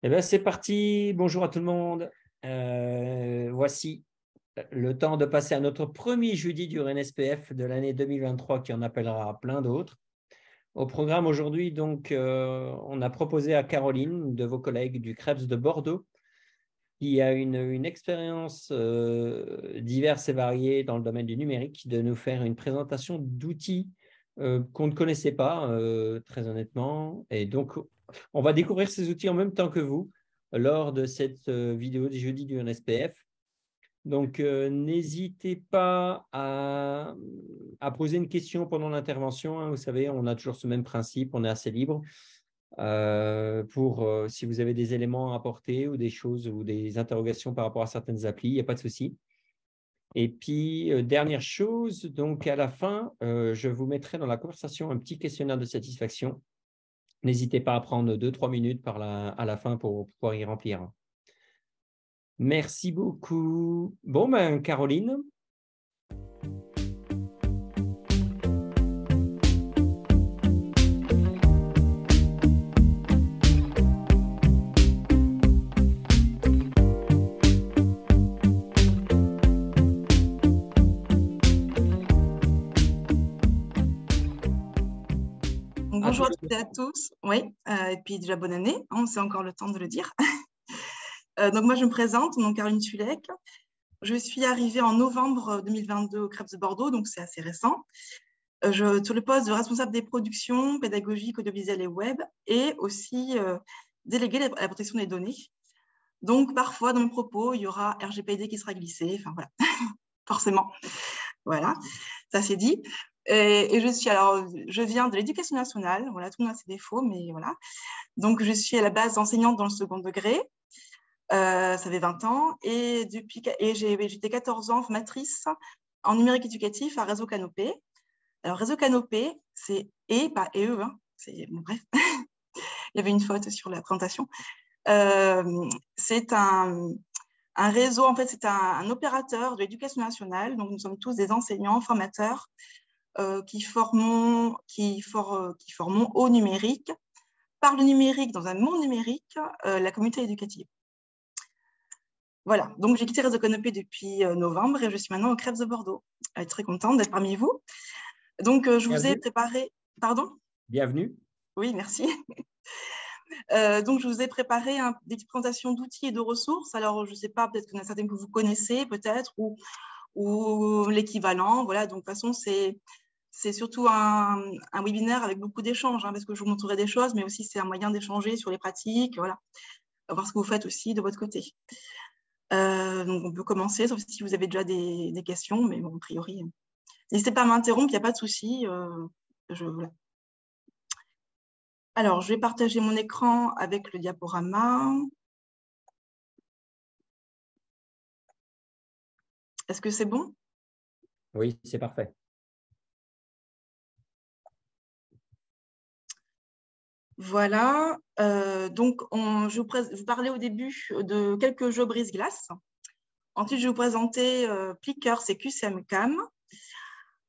Eh bien, c'est parti. Bonjour à tout le monde. Voici le temps de passer à notre premier jeudi du RNSPF de l'année 2023 qui en appellera plein d'autres. Au programme aujourd'hui, donc, on a proposé à Caroline, de vos collègues du CREPS de Bordeaux, qui a une expérience diverse et variée dans le domaine du numérique, de nous faire une présentation d'outils qu'on ne connaissait pas, très honnêtement. Et donc, on va découvrir ces outils en même temps que vous lors de cette vidéo du jeudi du NSPF. Donc, n'hésitez pas à poser une question pendant l'intervention, hein. Vous savez, on a toujours ce même principe, on est assez libre. Si vous avez des éléments à apporter ou des choses ou des interrogations par rapport à certaines applis, il n'y a pas de souci. Et puis, dernière chose, donc à la fin, je vous mettrai dans la conversation un petit questionnaire de satisfaction. N'hésitez pas à prendre 2-3 minutes à la fin pour pouvoir y remplir. Merci beaucoup. Bon, ben, Caroline. Bonjour à toutes et à tous. Oui, et puis déjà bonne année, hein, c'est encore le temps de le dire. Donc moi je me présente, mon nom Caroline Tulek. Je suis arrivée en novembre 2022 au CREPS de Bordeaux, donc c'est assez récent. Sur le poste de responsable des productions pédagogiques, audiovisuelles et web, et aussi déléguée à la protection des données. Donc parfois dans mes propos, il y aura RGPD qui sera glissé, enfin voilà, forcément. Voilà, ça c'est dit. Et je viens de l'éducation nationale. Voilà, tout le monde a ses défauts, mais voilà. Donc, je suis à la base enseignante dans le second degré. Ça fait 20 ans. Et j'étais 14 ans formatrice en numérique éducatif à Réseau Canopé. Alors, Réseau Canopé, c'est E, pas EE. Hein. Bon, bref, il y avait une faute sur la présentation. C'est un réseau, en fait, c'est un opérateur de l'éducation nationale. Donc, nous sommes tous des enseignants, formateurs, qui formons au numérique, par le numérique, dans un monde numérique, la communauté éducative. Voilà, donc j'ai quitté Réseau Canopé depuis novembre et je suis maintenant au CREPS de Bordeaux. Très contente d'être parmi vous. Donc, je vous ai préparé… Pardon ? Bienvenue. Oui, merci. Donc, je vous ai préparé des petites présentations d'outils et de ressources. Alors, je ne sais pas, peut-être qu'il y en a certaines que vous connaissez, peut-être, ou l'équivalent. Voilà, donc de toute façon, c'est surtout un webinaire avec beaucoup d'échanges, hein, parce que je vous montrerai des choses, mais aussi c'est un moyen d'échanger sur les pratiques, voilà, voir ce que vous faites aussi de votre côté. Donc, on peut commencer, sauf si vous avez déjà des questions, mais bon, a priori, n'hésitez pas à m'interrompre, il n'y a pas de souci. Voilà. Alors, je vais partager mon écran avec le diaporama. Est-ce que c'est bon? Oui, c'est parfait. Voilà, donc je vous parlais au début de quelques jeux brise-glace. Ensuite, je vais vous présenter Plickr, c'est QCM-Cam.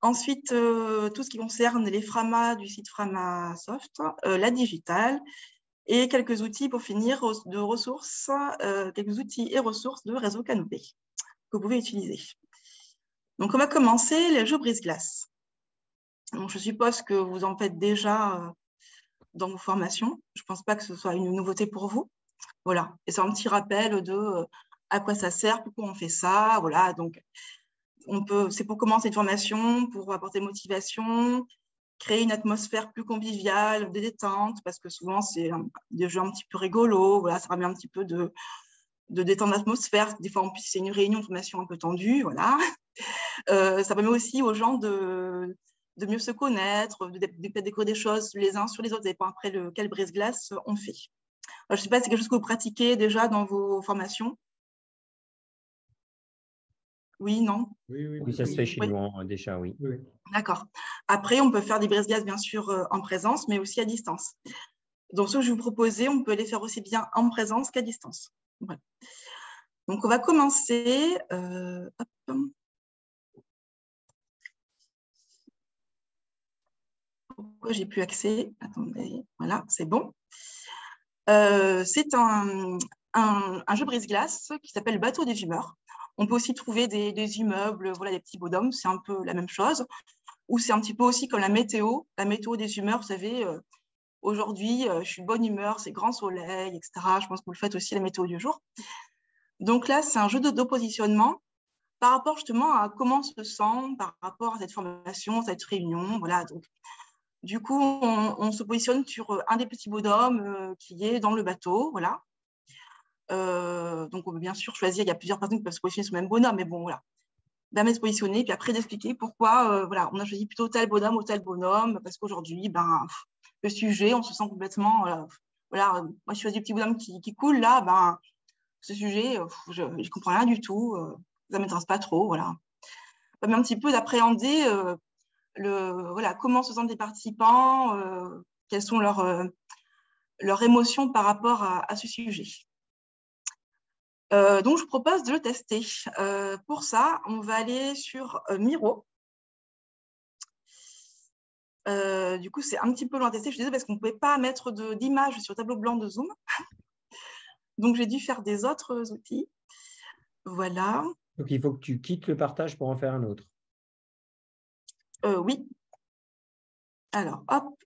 Ensuite, tout ce qui concerne les Frama du site Framasoft, la digitale, et quelques outils pour finir de ressources, quelques outils et ressources de Réseau Canopé que vous pouvez utiliser. Donc, on va commencer les jeux brise-glace. Donc, je suppose que vous en faites déjà dans vos formations. Je ne pense pas que ce soit une nouveauté pour vous. Voilà. Et c'est un petit rappel de à quoi ça sert, pourquoi on fait ça. Voilà. Donc, c'est pour commencer une formation, pour apporter motivation, créer une atmosphère plus conviviale, de détente, parce que souvent, c'est des jeux un petit peu rigolos. Voilà, ça permet un petit peu de détendre l'atmosphère. Des fois, en plus, c'est une réunion de formation un peu tendue. Voilà. Ça permet aussi aux gens de mieux se connaître, de découvrir des choses les uns sur les autres. Ça dépend après quel brise-glace on fait. Alors, je ne sais pas si c'est quelque chose que vous pratiquez déjà dans vos formations. Oui, non? Oui, ça se fait chez nous déjà, oui. D'accord. Après, on peut faire des brise-glace, bien sûr, en présence, mais aussi à distance. Donc, ce que je vais vous proposer, on peut les faire aussi bien en présence qu'à distance. Voilà. Donc, on va commencer. Hop. Pourquoi j'ai plus accès? Attendez, voilà, c'est bon. C'est un jeu brise-glace qui s'appelle le Bateau des humeurs. On peut aussi trouver des immeubles, voilà, des petits bonhommes, c'est un peu la même chose. Ou c'est un petit peu aussi comme la météo des humeurs, vous savez, aujourd'hui, je suis de bonne humeur, c'est grand soleil, etc. Je pense que vous le faites aussi, la météo du jour. Donc là, c'est un jeu d'oppositionnement par rapport justement à comment on se sent par rapport à cette formation, cette réunion. Voilà, donc, du coup, on se positionne sur un des petits bonhommes qui est dans le bateau. Voilà. Donc, on peut bien sûr choisir, il y a plusieurs personnes qui peuvent se positionner sur le même bonhomme, mais bon, voilà. Bien se positionner, puis après d'expliquer pourquoi voilà, on a choisi plutôt tel bonhomme ou tel bonhomme, parce qu'aujourd'hui, le sujet, on se sent complètement. Voilà, moi, je choisis le petit bonhomme qui coule là, ce sujet, je ne comprends rien du tout, ça ne m'intéresse pas trop. Voilà. Mais un petit peu d'appréhender voilà, comment se sentent les participants, quelles sont leurs émotions par rapport à ce sujet. Donc, je vous propose de le tester. Pour ça, on va aller sur Miro. Du coup, c'est un petit peu loin à tester. Je suis désolée parce qu'on ne pouvait pas mettre d'image sur le tableau blanc de Zoom. Donc, j'ai dû faire des autres outils. Voilà. Donc, il faut que tu quittes le partage pour en faire un autre. Oui. Alors, hop.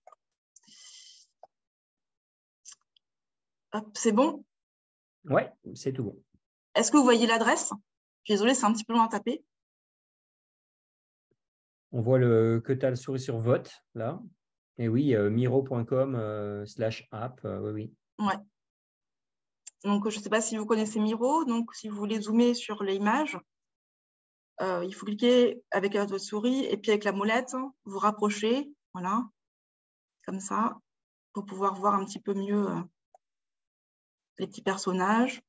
Hop, c'est bon? Ouais, c'est tout bon. Est-ce que vous voyez l'adresse? Je suis désolée, c'est un petit peu loin à taper. On voit que tu as le souris sur vote, là. Et oui, miro.com/app, oui. Ouais. Donc, je ne sais pas si vous connaissez Miro. Donc, si vous voulez zoomer sur l'image, il faut cliquer avec votre souris et puis avec la molette, vous rapprochez, voilà, comme ça, pour pouvoir voir un petit peu mieux les petits personnages.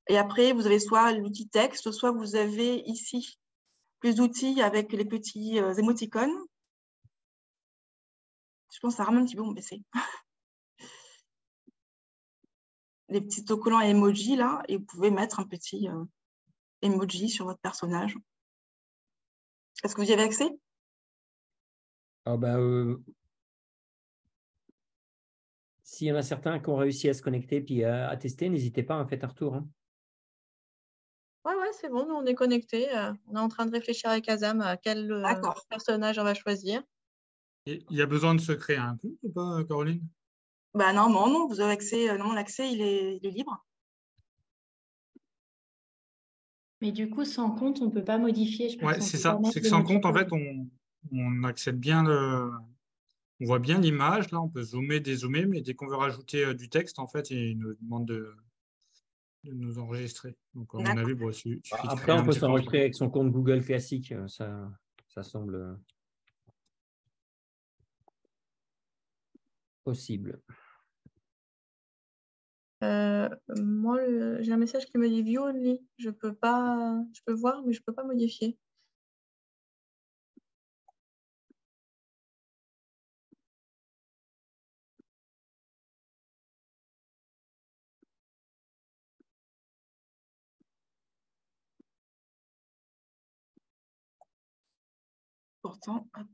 Et après, vous avez soit l'outil texte, soit vous avez ici plus d'outils avec les petits émoticônes. Je pense que ça rame un petit peu mon PC. Les petits autocollants et emojis là, et vous pouvez mettre un petit emoji sur votre personnage. Est-ce que vous y avez accès? Ah s'il y en a certains qui ont réussi à se connecter puis à tester, n'hésitez pas à faire un retour. Hein. Ouais, c'est bon, nous on est connectés. On est en train de réfléchir avec Azam à quel personnage on va choisir. Il y a besoin de se créer un compte ou pas, Caroline? Non, vous avez accès. Non, l'accès, il est libre. Mais du coup, sans compte, on ne peut pas modifier. Ouais, c'est ça. C'est que sans compte, en fait, on accède bien on voit bien l'image. Là, on peut zoomer, dézoomer, mais dès qu'on veut rajouter du texte, en fait, il nous demande de nous enregistrer. Donc, à mon avis, il suffit de Après, créer on un peut petit s'enregistrer avec son compte Google classique. Ça semble possible. Moi, j'ai un message qui me dit view only. Je peux voir, mais je ne peux pas modifier. Pourtant, hop.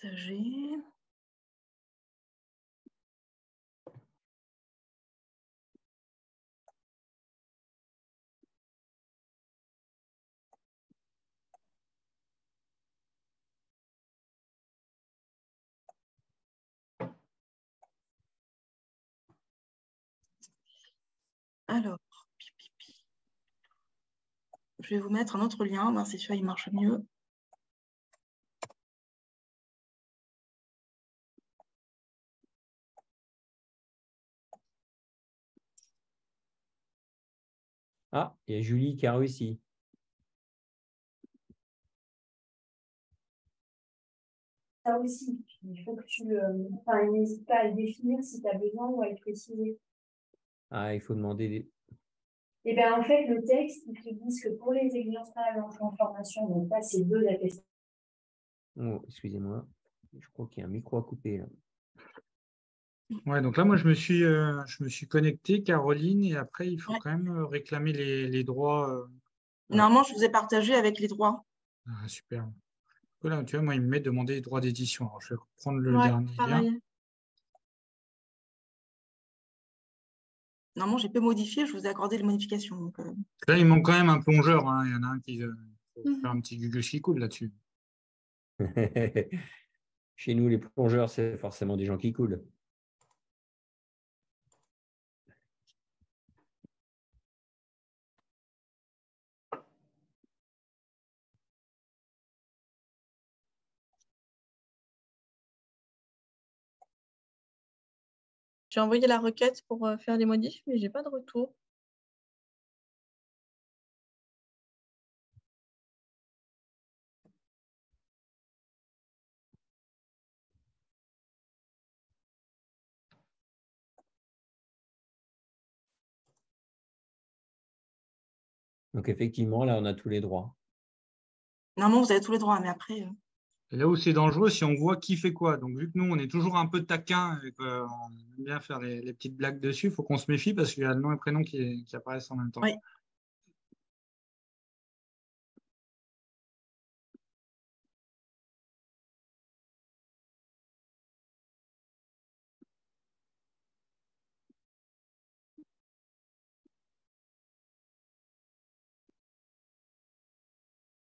Partager. Alors, je vais vous mettre un autre lien, voir si celui-là il marche mieux. Ah, il y a Julie qui a réussi. Ça aussi, il faut que tu le. Enfin, n'hésite pas à le définir si tu as besoin ou à le préciser. Ah, il faut demander. Et bien, en fait, le texte, ils te disent que pour les exigences en formation, donc là, c'est 2 attestations. Oh, excusez-moi. Je crois qu'il y a un micro à couper. Là. Ouais, donc là, moi, je me suis connecté, Caroline, et après, il faut quand même réclamer les droits. Normalement, je vous ai partagé avec les droits. Ah, super. Là, tu vois, moi, il me met demander les droits d'édition. Alors, je vais reprendre le dernier lien. Normalement, j'ai peu modifié, je vous ai accordé les modifications. Donc, Là, il manque quand même un plongeur. Hein. Il y en a un qui faut faire un petit Gugus qui coule là-dessus. Chez nous, les plongeurs, c'est forcément des gens qui coulent. J'ai envoyé la requête pour faire les modifs, mais je n'ai pas de retour. Donc, effectivement, là, on a tous les droits. normalement, vous avez tous les droits, mais après. Et là où c'est dangereux, si on voit qui fait quoi. Donc, vu que nous, on est toujours un peu taquin et qu'on aime bien faire les petites blagues dessus, il faut qu'on se méfie parce qu'il y a le nom et le prénom qui apparaissent en même temps. Oui.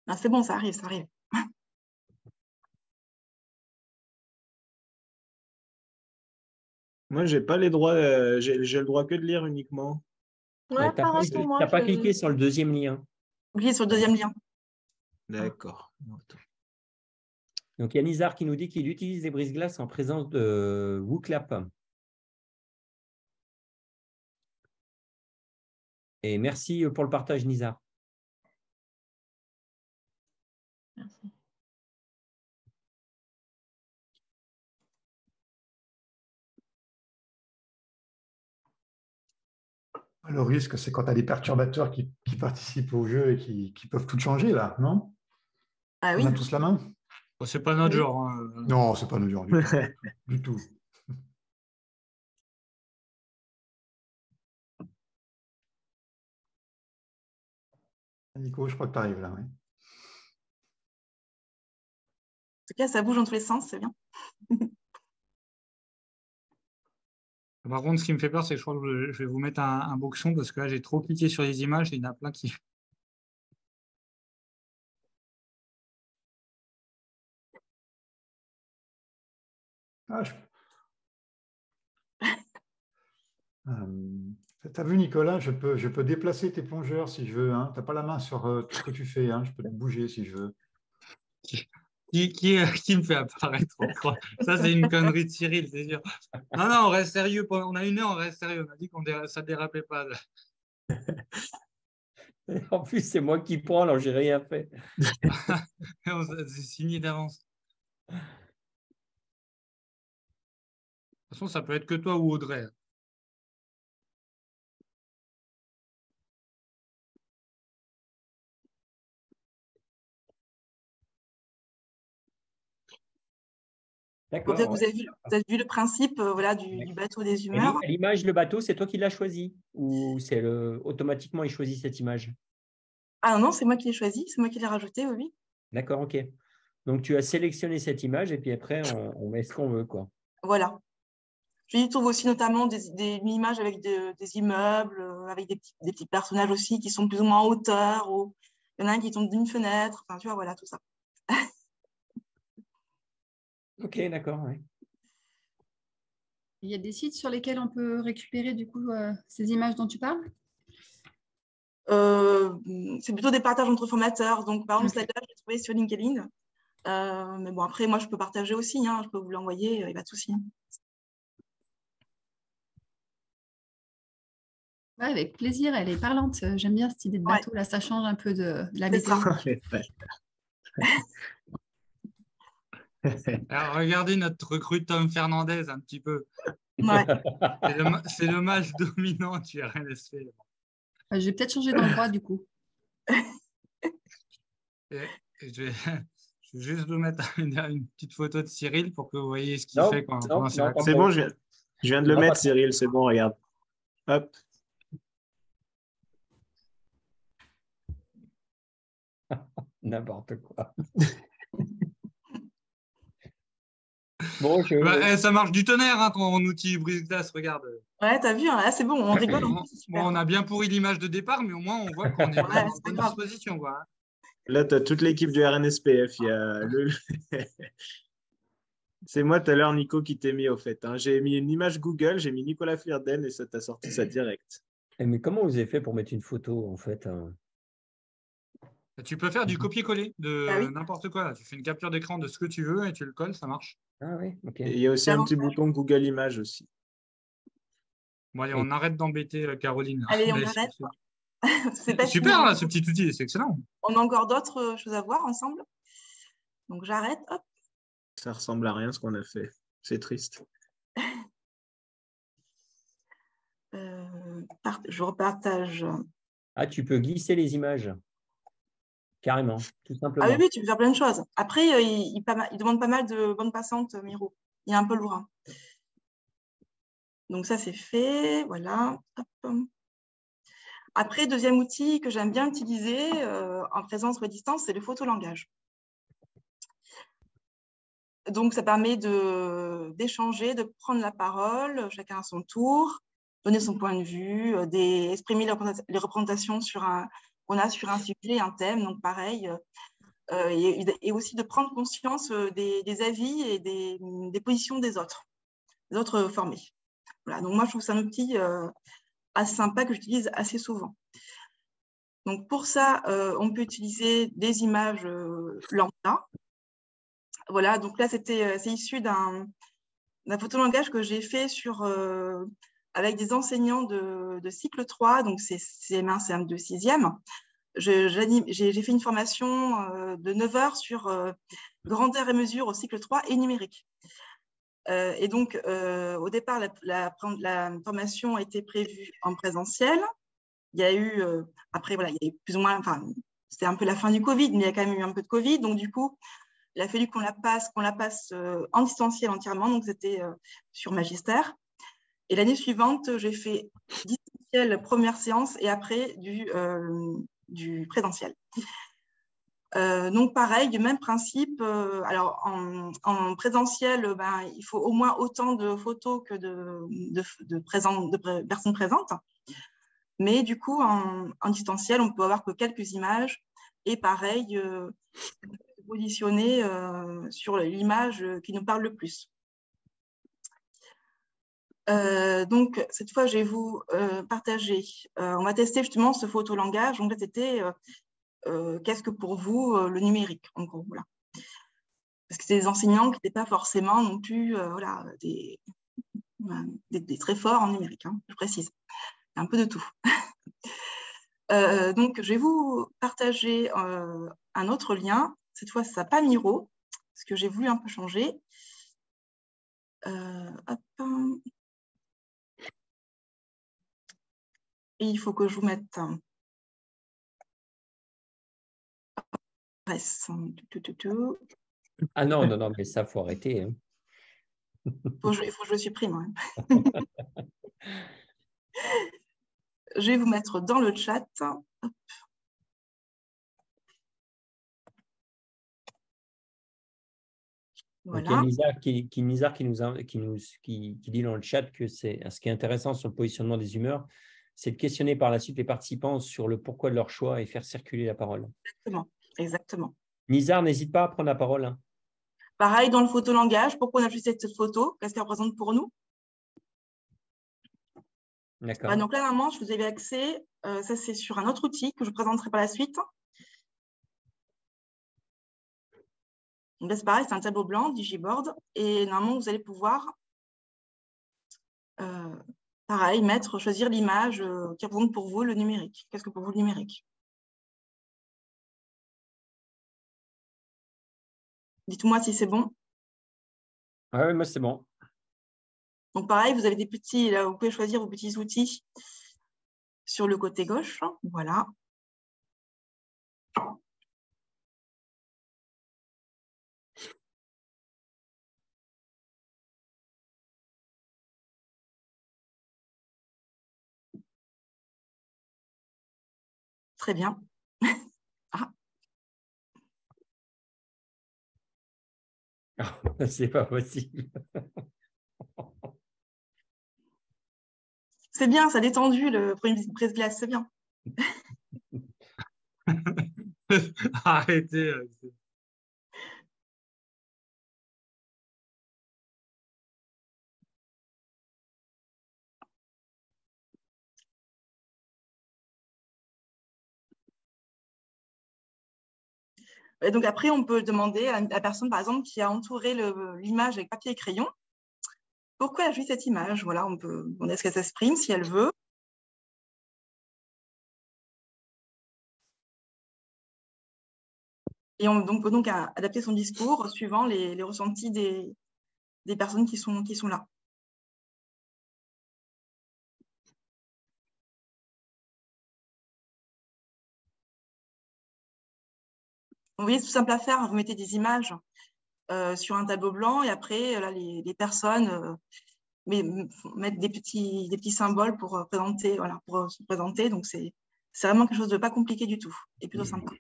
Ah, c'est bon, ça arrive, ça arrive. Moi, j'ai pas les droits, j'ai le droit que de lire uniquement. Ouais, Tu n'as pas cliqué sur le deuxième lien. Cliquez sur le deuxième lien. D'accord. Donc, il y a Nizar qui nous dit qu'il utilise les brise-glaces en présence de WooClap. Et merci pour le partage, Nizar. Merci. Le risque, c'est quand tu as des perturbateurs qui participent au jeu et qui peuvent tout changer, là, non? Ah oui. On a tous la main? C'est pas notre genre. Hein. Non, c'est pas notre genre du tout. Du tout. Nico, je crois que tu arrives là, oui. En tout cas, ça bouge dans tous les sens, c'est bien. Par contre, ce qui me fait peur, c'est que je crois que je vais vous mettre un boxon parce que là, j'ai trop cliqué sur les images et il y en a plein qui. Ah, tu as vu, Nicolas, je peux déplacer tes plongeurs si je veux. Hein. Tu n'as pas la main sur tout ce que tu fais. Hein. Je peux te bouger si je veux. Qui me fait apparaître encore? Ça, c'est une connerie de Cyril, c'est sûr. Non, non, on reste sérieux. On a 1 heure, on reste sérieux. On a dit que ça ne dérapait pas. En plus, c'est moi qui prends, alors j'ai rien fait. C'est signé d'avance. De toute façon, ça peut être que toi ou Audrey. D'accord. Vous avez vu le principe voilà, du bateau des humeurs. L'image, le bateau, c'est toi qui l'as choisi ou c'est automatiquement il choisit cette image? Ah non, c'est moi qui l'ai choisi, c'est moi qui l'ai rajouté, oui. D'accord, ok. Donc tu as sélectionné cette image et puis après on met ce qu'on veut, quoi. Voilà. Je trouve aussi notamment des images avec des immeubles, avec des petits personnages aussi qui sont plus ou moins en hauteur. Ou il y en a un qui tombe d'une fenêtre. Enfin, tu vois, voilà, tout ça. Ok, d'accord. Ouais. Il y a des sites sur lesquels on peut récupérer du coup ces images dont tu parles? C'est plutôt des partages entre formateurs. Donc, par exemple, celle-là, je l'ai trouvée sur LinkedIn. Mais bon, après, moi, je peux partager aussi. Hein, je peux vous l'envoyer, il n'y a pas de souci. Ouais, avec plaisir, elle est parlante. J'aime bien cette idée de bateau. Ouais. Là, ça change un peu de la météo. Alors, regardez notre recrue Tom Fernandez un petit peu. Ouais. C'est le match dominant du RNSP. Je vais peut-être changer d'endroit du coup. Je vais juste vous mettre une petite photo de Cyril pour que vous voyez ce qu'il fait quand c'est bon, je viens de le mettre, Cyril, c'est bon, regarde. Hop. N'importe quoi. Bon, ça marche du tonnerre, hein, ton outil brise-glace, regarde. Ouais, t'as vu, hein, là, c'est bon, on rigole. Bon, on a bien pourri l'image de départ, mais au moins, on voit qu'on est Ouais, dans c'est pas bonne grave. disposition, quoi. Là, tu as toute l'équipe du RNSPF. Il y a C'est moi tout à l'heure, Nico, qui t'ai mis au fait, hein. J'ai mis une image Google, j'ai mis Nicolas Flirden et ça t'a sorti ça direct. Mais comment vous avez fait pour mettre une photo, en fait? Tu peux faire du copier-coller Ah de oui, n'importe quoi. Là. Tu fais une capture d'écran de ce que tu veux et tu le colles, ça marche. Ah oui, ok. Et il y a aussi un petit bouton Google Images aussi. Bon, allez, on arrête d'embêter Caroline. Là. allez, on Allez, arrête. C'est pas fini. super, là, ce petit outil, c'est excellent. On a encore d'autres choses à voir ensemble. Donc, j'arrête. Hop. Ça ressemble à rien ce qu'on a fait. C'est triste. Je repartage. Ah, tu peux glisser les images. Carrément, tout simplement. Ah oui, oui, tu peux faire plein de choses. Après, il demande pas mal de bandes passantes, Miro. Il est un peu lourd. Hein. Donc, ça, c'est fait. Voilà. Hop. Après, deuxième outil que j'aime bien utiliser en présence ou à distance, c'est le photolangage. Donc, ça permet d'échanger, de prendre la parole, chacun à son tour, donner son point de vue, exprimer les représentations qu'on a sur un sujet, un thème. Donc, pareil, et aussi de prendre conscience des avis et des positions des autres formés. Voilà, donc moi, je trouve ça un outil assez sympa que j'utilise assez souvent. Donc, pour ça, on peut utiliser des images lambda. Voilà, donc là, c'est issu d'un photolangage que j'ai fait avec des enseignants de cycle 3, donc c'est CM1, CM2, 6e. J'ai fait une formation de 9 heures sur grandeur et mesure au cycle 3 et numérique. Et donc, au départ, la formation a été prévue en présentiel. Il y a eu, après, voilà, il y a eu plus ou moins, enfin, c'était un peu la fin du Covid, mais il y a quand même eu un peu de Covid. Donc, du coup, il a fallu qu'on la passe en distanciel entièrement. Donc, c'était sur Magistère. Et l'année suivante, j'ai fait distanciel première séance et après du présentiel. Donc, pareil, même principe. Alors, en présentiel, il faut au moins autant de photos que de personnes présentes. Mais du coup, en distanciel, on peut avoir que quelques images. Et pareil, positionner sur l'image qui nous parle le plus. Donc, cette fois, je vais vous partager. On va tester justement ce photolangage. Donc, là, c'était qu'est-ce que pour vous le numérique, en gros, voilà. Parce que c'est des enseignants qui n'étaient pas forcément non plus voilà, des très forts en numérique, hein, je précise. Un peu de tout. Donc, je vais vous partager un autre lien. Cette fois, ça n'a pas Miro, parce que j'ai voulu un peu changer. Hop. Et il faut que je vous mette Ah non, non, non, mais ça, il faut arrêter. Hein. Il faut que je le supprime. Ouais. Je vais vous mettre dans le chat. Hop. Voilà. Donc, il y a Nizar qui dit dans le chat que ce qui est intéressant sur le positionnement des humeurs, c'est de questionner par la suite les participants sur le pourquoi de leur choix et faire circuler la parole. Exactement, exactement. Nizar, n'hésite pas à prendre la parole. Hein. Pareil, dans le photolangage, pourquoi on a choisi cette photo? Qu'est-ce qu'elle représente pour nous? D'accord. Donc là, normalement, je vous avais accès, ça c'est sur un autre outil que je présenterai par la suite. Donc là, c'est pareil, c'est un tableau blanc, Digiboard, et normalement, vous allez pouvoir, pareil, choisir l'image qui représente pour vous le numérique. Qu'est-ce que pour vous le numérique? Dites-moi si c'est bon. Oui, moi, c'est bon. Donc, pareil, vous avez des petits, là, vous pouvez choisir vos petits outils sur le côté gauche. Voilà. Très bien. Ah. C'est pas possible. C'est bien, ça a détendu le premier brise-glace, c'est bien. Arrêtez. Et donc après, on peut demander à la personne, par exemple, qui a entouré l'image avec papier et crayon, pourquoi elle a choisi cette image. Voilà, on peut demander à ce qu'elle s'exprime si elle veut. Et on peut donc adapter son discours suivant les ressentis des personnes qui sont là. Vous voyez, c'est tout simple à faire. Vous mettez des images sur un tableau blanc et après, là, les personnes mettent des petits symboles pour présenter, voilà, pour se présenter. Donc, c'est vraiment quelque chose de pas compliqué du tout et plutôt sympa.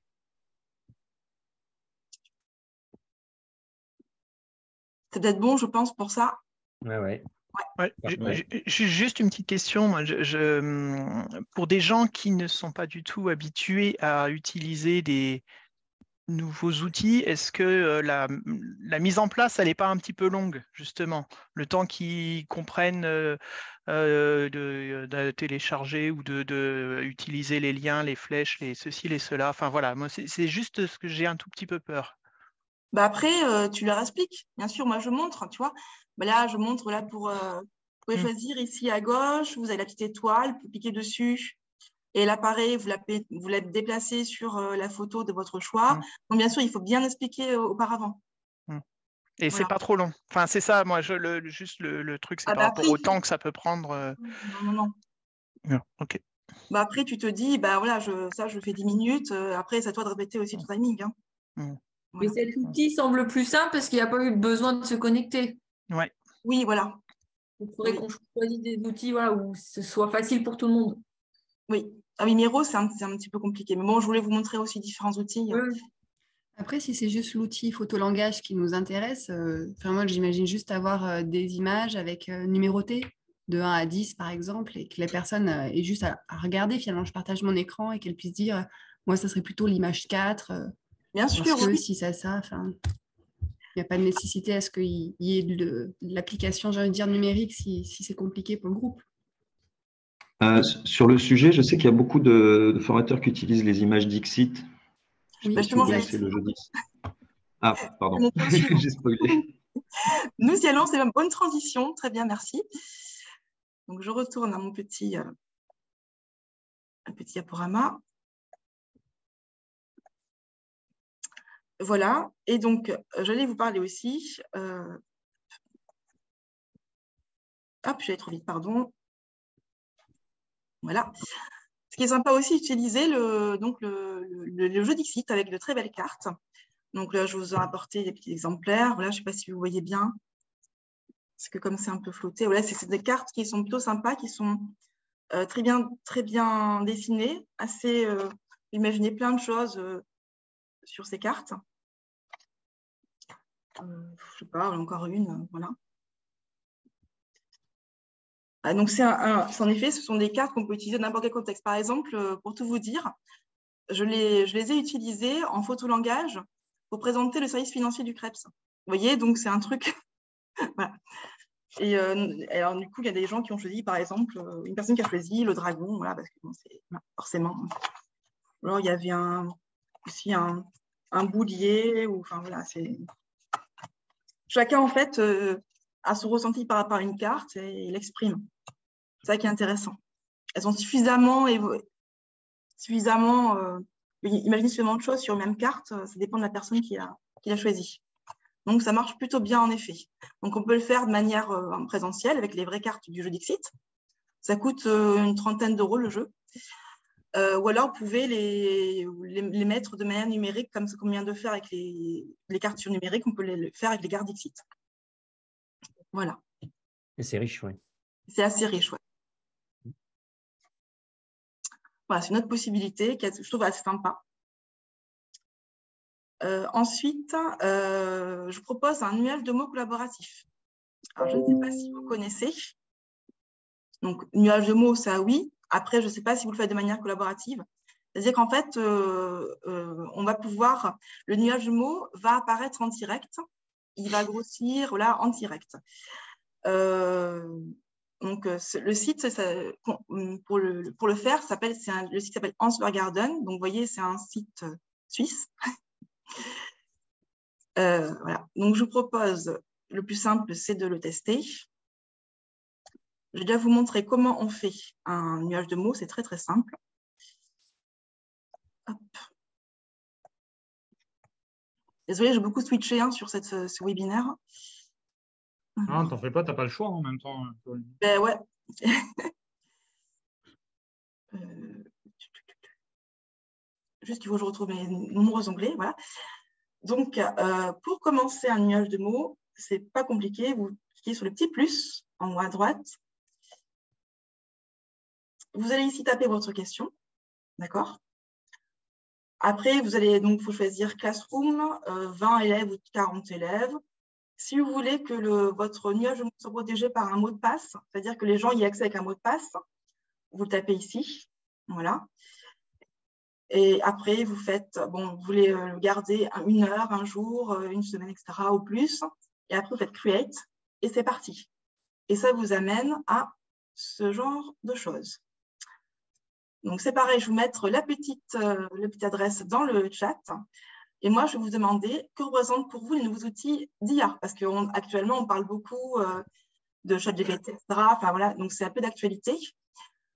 C'est peut-être bon, je pense, pour ça. Ouais. J'ai juste une petite question. Moi, pour des gens qui ne sont pas du tout habitués à utiliser des nouveaux outils, est-ce que la mise en place, elle n'est pas un petit peu longue, justement? Le temps qu'ils comprennent de télécharger ou de utiliser les liens, les flèches, les ceci, les cela. Enfin, voilà, moi, c'est juste ce que j'ai un tout petit peu peur. Bah après, tu leur expliques. Bien sûr, moi, je montre, tu vois. Bah là, je montre là pour vous pouvez choisir ici à gauche, vous avez la petite étoile, vous cliquez dessus. Et là, pareil, vous la déplacez sur la photo de votre choix. Donc, bien sûr, il faut bien expliquer auparavant. Et c'est pas trop long. Enfin, c'est ça, moi, juste le truc, c'est par rapport au temps que ça peut prendre. Non. Ok. Bah après, tu te dis, bah voilà, ça, je fais 10 minutes. Après, c'est à toi de répéter aussi ton timing. Hein. Voilà. Mais cet outil semble plus simple parce qu'il n'y a pas eu besoin de se connecter. Ouais. Oui, voilà. Il faudrait qu'on choisisse des outils où ce soit facile pour tout le monde. Oui. Ah oui, Miro, c'est un petit peu compliqué. Mais bon, je voulais vous montrer aussi différents outils. Après, si c'est juste l'outil photolangage qui nous intéresse, moi, j'imagine juste avoir des images avec numérotées de 1 à 10, par exemple, et que la personne ait juste à regarder. Finalement, je partage mon écran et qu'elle puisse dire, moi, ça serait plutôt l'image 4. Bien sûr, parce que si ça, il n'y a pas de nécessité à ce qu'il y ait de l'application, j'ai envie de dire, numérique si c'est compliqué pour le groupe. Sur le sujet, je sais qu'il y a beaucoup de formateurs qui utilisent les images Dixit. Oui, si vous connaissez le jeu Dixit. Ah, pardon, j'ai spoilé. Nous y allons, c'est une bonne transition. Très bien, merci. Donc, je retourne à mon petit diaporama. Voilà. Et donc, j'allais vous parler aussi. Hop, j'allais trop vite, pardon. Voilà. Ce qui est sympa aussi, utiliser le jeu Dixit avec de très belles cartes. Donc là, je vous ai apporté des petits exemplaires. Voilà, je ne sais pas si vous voyez bien. Parce que comme c'est un peu flotté, voilà, c'est des cartes qui sont plutôt sympas, qui sont très bien dessinées, assez imaginez plein de choses sur ces cartes. Je ne sais pas, encore une, voilà. Donc, en effet, ce sont des cartes qu'on peut utiliser dans n'importe quel contexte. Par exemple, pour tout vous dire, je les ai utilisées en photolangage pour présenter le service financier du CREPS. Vous voyez, donc c'est un truc… voilà. Et alors, du coup, il y a des gens qui ont choisi, par exemple, une personne qui a choisi le dragon, voilà, parce que bon, c'est forcément… Alors, il y avait aussi un boulier, ou enfin, voilà, c'est… Chacun, en fait, a son ressenti par rapport à une carte et il l'exprime. C'est ça qui est intéressant. Elles sont suffisamment imaginez suffisamment de choses sur une même carte, ça dépend de la personne qui l'a choisi. Donc, ça marche plutôt bien, en effet. Donc, on peut le faire de manière présentielle avec les vraies cartes du jeu Dixit. Ça coûte une trentaine d'euros le jeu. Ou alors, vous pouvez les mettre de manière numérique, comme on vient de faire avec les cartes sur numérique, on peut les faire avec les cartes Dixit. Voilà. Et c'est riche, oui. C'est assez riche, oui. Voilà, c'est une autre possibilité que je trouve assez sympa. Ensuite, je vous propose un nuage de mots collaboratif. Alors, je ne sais pas si vous connaissez. Donc, nuage de mots, ça oui. Après, je ne sais pas si vous le faites de manière collaborative. C'est-à-dire qu'en fait, on va pouvoir, le nuage de mots va apparaître en direct. Il va grossir là, en direct. Donc, le site, pour le faire, le site s'appelle Answergarden. Donc, vous voyez, c'est un site suisse. Voilà. Donc, je vous propose, le plus simple, c'est de le tester. Je vais déjà vous montrer comment on fait un nuage de mots. C'est très, très simple. Hop. Désolée, j'ai beaucoup switché sur ce webinaire. Non, t'en fais pas, t'as pas le choix en même temps. Ben ouais. Juste qu'il faut que je retrouve mes nombreux onglets. Voilà. Donc, pour commencer un nuage de mots, c'est pas compliqué. Vous cliquez sur le petit plus en haut à droite. Vous allez ici taper votre question. D'accord? Après, vous allez donc faut choisir Classroom, 20 élèves ou 40 élèves. Si vous voulez que votre nuage de mots soit protégé par un mot de passe, c'est-à-dire que les gens y aient accès avec un mot de passe, vous le tapez ici. Voilà. Et après, vous faites, bon, vous voulez le garder 1 heure, 1 jour, 1 semaine, etc. ou plus. Et après, vous faites Create et c'est parti. Et ça vous amène à ce genre de choses. Donc, c'est pareil, je vais vous mettre la petite adresse dans le chat. Et moi, je vais vous demander que représentent pour vous les nouveaux outils d'IA. Parce qu'actuellement, on parle beaucoup de ChatGPT, etc. Enfin, voilà, donc c'est un peu d'actualité.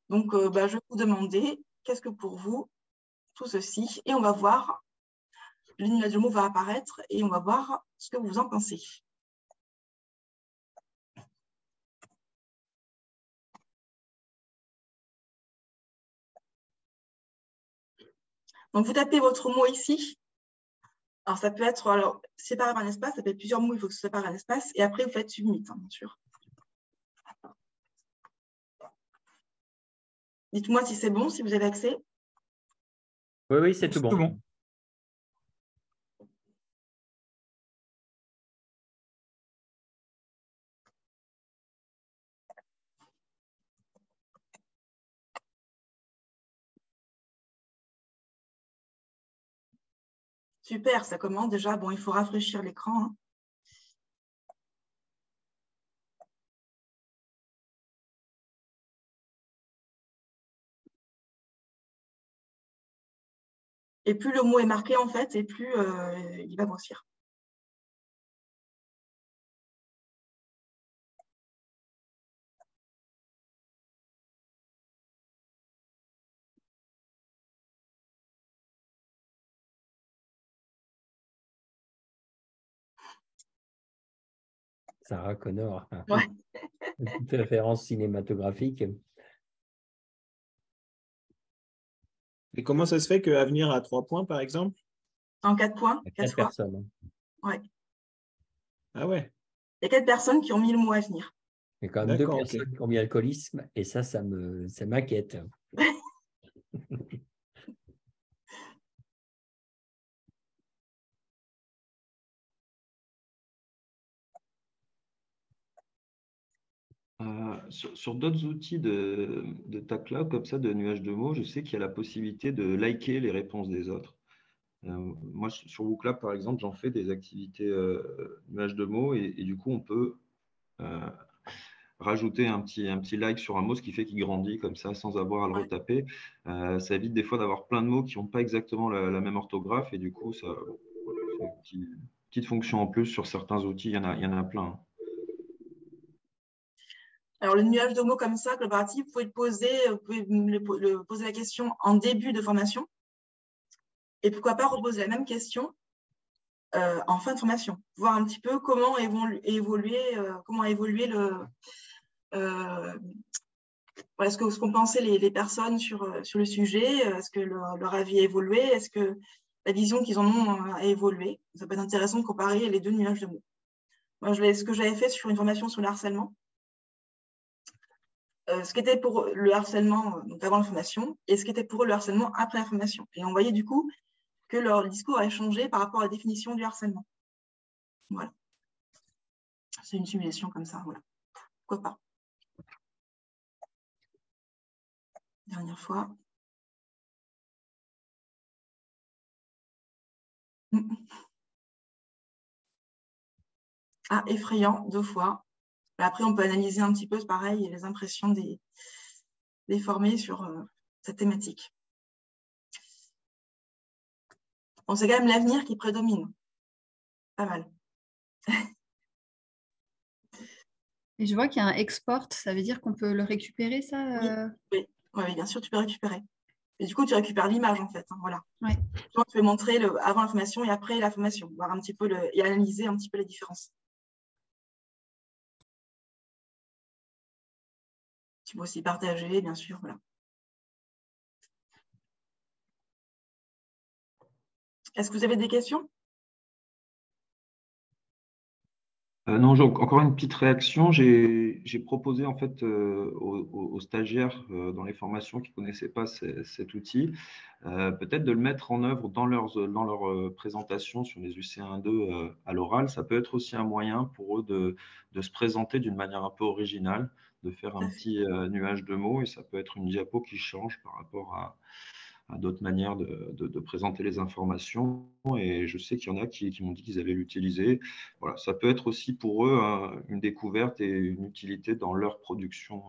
Donc, je vais vous demander qu'est-ce que pour vous, tout ceci. Et on va voir, le nuage de mots va apparaître et on va voir ce que vous en pensez. Donc, vous tapez votre mot ici. Alors, ça peut être séparé par un espace, ça peut être plusieurs mots, il faut que ce soit séparé par un espace. Et après, vous faites submit, bien sûr. Dites-moi si c'est bon, si vous avez accès. Oui, oui, c'est tout bon. Super, ça commence déjà. Bon, il faut rafraîchir l'écran. Hein. Et plus le mot est marqué, en fait, et plus il va grossir. Sarah Connor. Ouais. Une petite référence cinématographique. Et comment ça se fait qu'Avenir a 3 points, par exemple? En 4 points, 4 personnes. Ouais. Ah ouais. Il y a 4 personnes qui ont mis le mot Avenir. Il y a quand même 2 personnes qui ont mis alcoolisme et ça m'inquiète. Sur d'autres outils de TACLA, comme ça, de nuages de mots, je sais qu'il y a la possibilité de liker les réponses des autres. Moi, sur WooClap, par exemple, j'en fais des activités nuages de mots et du coup, on peut rajouter un petit like sur un mot, ce qui fait qu'il grandit comme ça sans avoir à le retaper. Ça évite des fois d'avoir plein de mots qui n'ont pas exactement la même orthographe et du coup, ça, c'est une petite fonction en plus sur certains outils, il y en a plein. Hein. Alors, le nuage de mots comme ça, collaboratif, vous pouvez poser la question en début de formation. Et pourquoi pas reposer la même question en fin de formation. Voir un petit peu comment a évolué ce qu'ont pensé les personnes sur le sujet. Est-ce que leur avis a évolué? Est-ce que la vision qu'ils en ont a évolué? Ça peut être intéressant de comparer les 2 nuages de mots. Moi, ce que j'avais fait sur une formation sur le harcèlement, ce qui était pour le harcèlement donc avant la formation et ce qui était pour eux le harcèlement après la formation. Et on voyait du coup que leur discours a changé par rapport à la définition du harcèlement. Voilà. C'est une simulation comme ça, voilà. Pourquoi pas. Dernière fois. Ah, effrayant, 2 fois. Après, on peut analyser un petit peu, pareil, les impressions des formés sur cette thématique. Bon, c'est quand même l'avenir qui prédomine. Pas mal. Et je vois qu'il y a un export, ça veut dire qu'on peut le récupérer, ça Oui, bien sûr, tu peux récupérer. Et du coup, tu récupères l'image, en fait. Hein, voilà. Ouais. Tu peux montrer avant la formation et après la formation, voir un petit peu et analyser un petit peu les différences. Tu peux aussi partager, bien sûr. Voilà. Est-ce que vous avez des questions? Non, encore une petite réaction. J'ai proposé en fait aux stagiaires dans les formations qui ne connaissaient pas cet outil, peut-être de le mettre en œuvre dans leur présentation sur les UC1-2 à l'oral. Ça peut être aussi un moyen pour eux de se présenter d'une manière un peu originale, de faire un petit nuage de mots, et ça peut être une diapo qui change par rapport à d'autres manières de présenter les informations. Et je sais qu'il y en a qui m'ont dit qu'ils allaient l'utiliser. Voilà, ça peut être aussi pour eux une découverte et une utilité dans leur production.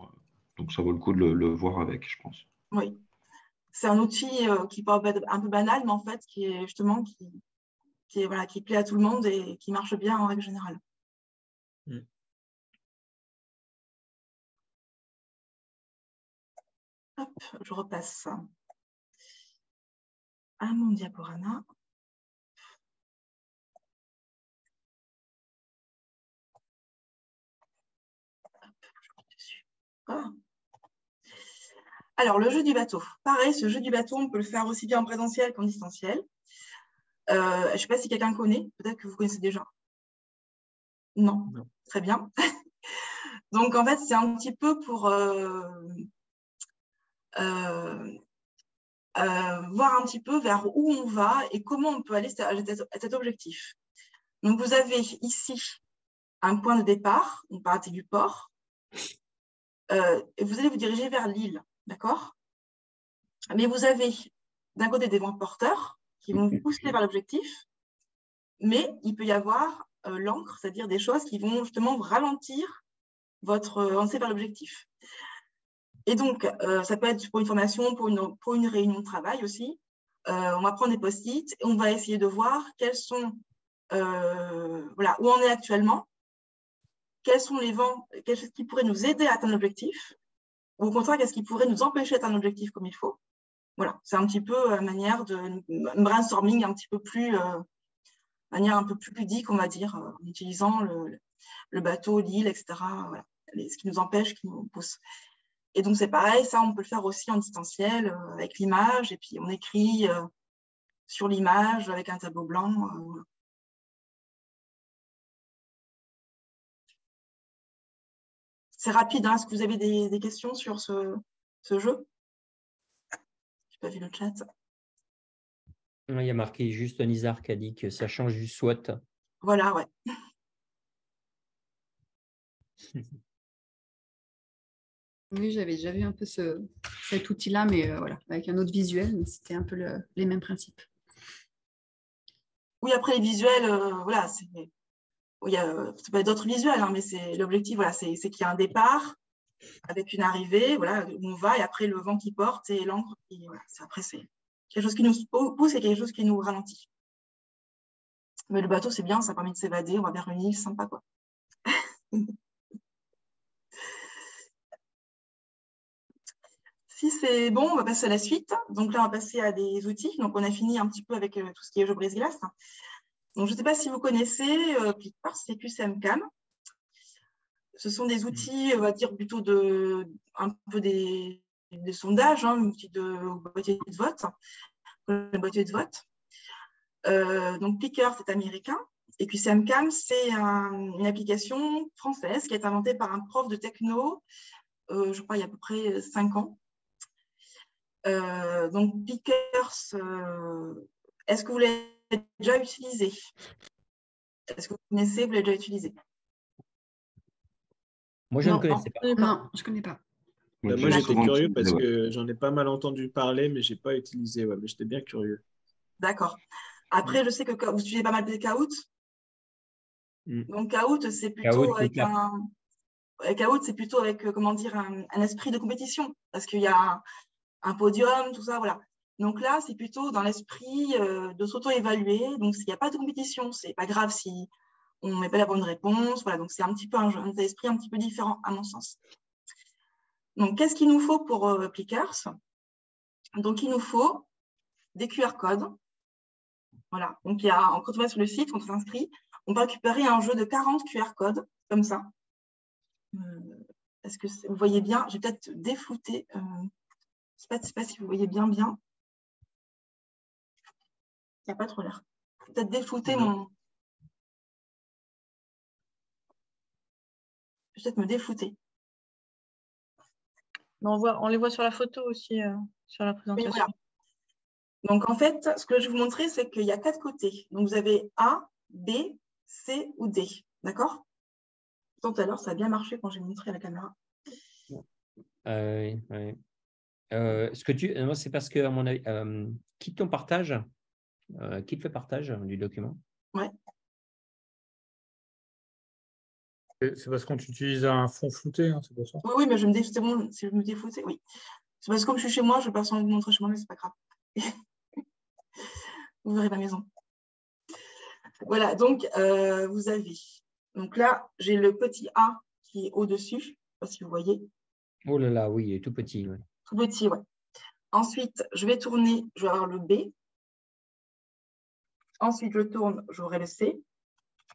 Donc, ça vaut le coup de le voir avec, je pense. Oui. C'est un outil qui peut être un peu banal, mais en fait, qui est justement qui plaît à tout le monde et qui marche bien en règle générale. Hop, je repasse à mon diaporama. Hop, je clique dessus. Ah. Alors, le jeu du bateau. Pareil, ce jeu du bateau, on peut le faire aussi bien en présentiel qu'en distanciel. Je ne sais pas si quelqu'un connaît. Peut-être que vous connaissez déjà. Non. Très bien. Donc, en fait, c'est un petit peu pour voir un petit peu vers où on va et comment on peut aller à cet objectif. Donc, vous avez ici un point de départ, on partit du port, et vous allez vous diriger vers l'île, d'accord? Mais vous avez d'un côté des vents porteurs qui vont vous pousser vers l'objectif, mais il peut y avoir l'encre, c'est-à-dire des choses qui vont justement ralentir votre lancée vers l'objectif. Et donc, ça peut être pour une formation, pour une réunion de travail aussi. On va prendre des post-it et on va essayer de voir quels sont, voilà, où on est actuellement, quels sont les vents, qu'est-ce qui pourrait nous aider à atteindre l'objectif, ou au contraire, qu'est-ce qui pourrait nous empêcher d'atteindre l'objectif comme il faut. Voilà, c'est un petit peu manière de brainstorming un petit peu plus, manière un peu plus ludique, on va dire, en utilisant le bateau, l'île, etc. Voilà, ce qui nous empêche, qui nous pousse. Et donc, c'est pareil, ça, on peut le faire aussi en distanciel avec l'image, et puis on écrit sur l'image avec un tableau blanc. Voilà. C'est rapide, hein. Est-ce que vous avez des questions sur ce jeu? Je n'ai pas vu le chat. Il y a marqué juste Nizar qui a dit que ça change du SWOT. Voilà, ouais. Oui, j'avais déjà vu un peu cet outil-là, mais voilà, avec un autre visuel, mais c'était un peu les mêmes principes. Oui, après les visuels, voilà, il y a peut-être d'autres visuels, hein, mais c'est l'objectif, voilà, c'est qu'il y a un départ avec une arrivée, voilà, où on va, et après le vent qui porte et l'encre qui, voilà, après c'est quelque chose qui nous pousse et quelque chose qui nous ralentit. Mais le bateau, c'est bien, ça permet de s'évader, on va vers une île, sympa, quoi. Si c'est bon, on va passer à la suite. Donc là, on va passer à des outils. Donc, on a fini un petit peu avec tout ce qui est jeu brise-glace. Donc, je ne sais pas si vous connaissez Picpar, c'est QCM-Cam. Ce sont des outils, on va dire, plutôt un peu des sondages, hein, outils de boîtier de vote. Donc, Picker, c'est américain. Et QCM-Cam, c'est une application française qui a été inventée par un prof de techno, je crois, il y a à peu près 5 ans. Donc, Pickers, est-ce que vous l'avez déjà utilisé? Est-ce que vous connaissez, vous l'avez déjà utilisé? Moi, je ne connaissais pas. Non, je ne connais pas. Moi, j'étais curieux parce que j'en ai pas mal entendu parler, mais je n'ai pas utilisé. Ouais, mais j'étais bien curieux. D'accord. Après, je sais que vous utilisez pas mal de Kahoot. Donc, Kahoot, c'est plutôt avec Kahoot, c'est plutôt avec, comment dire, un esprit de compétition. Parce qu'il y a un podium, tout ça, voilà. Donc là, c'est plutôt dans l'esprit de s'auto-évaluer. Donc, s'il n'y a pas de compétition, c'est pas grave si on ne met pas la bonne réponse. Voilà, donc c'est un petit peu un esprit un petit peu différent, à mon sens. Donc, qu'est-ce qu'il nous faut pour Plickers? Donc, il nous faut des QR codes. Voilà. Donc, quand on va sur le site, quand on s'inscrit, on peut récupérer un jeu de 40 QR codes, comme ça. Est-ce que vous voyez bien? J'ai peut-être déflouté. Je ne sais pas si vous voyez bien. Il n'y a pas trop l'air. Peut-être déflouter mon... Peut-être me déflouter. On les voit sur la photo aussi, sur la présentation. Oui, voilà. Donc, en fait, ce que je vais vous montrer, c'est qu'il y a 4 côtés. Donc, vous avez A, B, C ou D. D'accord? Tout à l'heure, ça a bien marché quand j'ai montré à la caméra. Oui. C'est parce que, à mon avis, quitte ton partage, quitte le partage du document. Ouais. C'est parce qu'on utilise un fond flouté, hein, c'est pour ça. Oui, mais c'est bon, si je me défloutais, oui. C'est parce que comme je suis chez moi, je ne vais pas vous montrer chez moi, mais ce n'est pas grave. Vous verrez ma maison. Voilà, donc vous avez. Donc là, j'ai le petit A qui est au-dessus. Je ne sais pas si vous voyez. Oh là là, oui, il est tout petit. Ouais. Tout petit, oui. Ensuite, je vais tourner, je vais avoir le B. Ensuite, je tourne, j'aurai le C.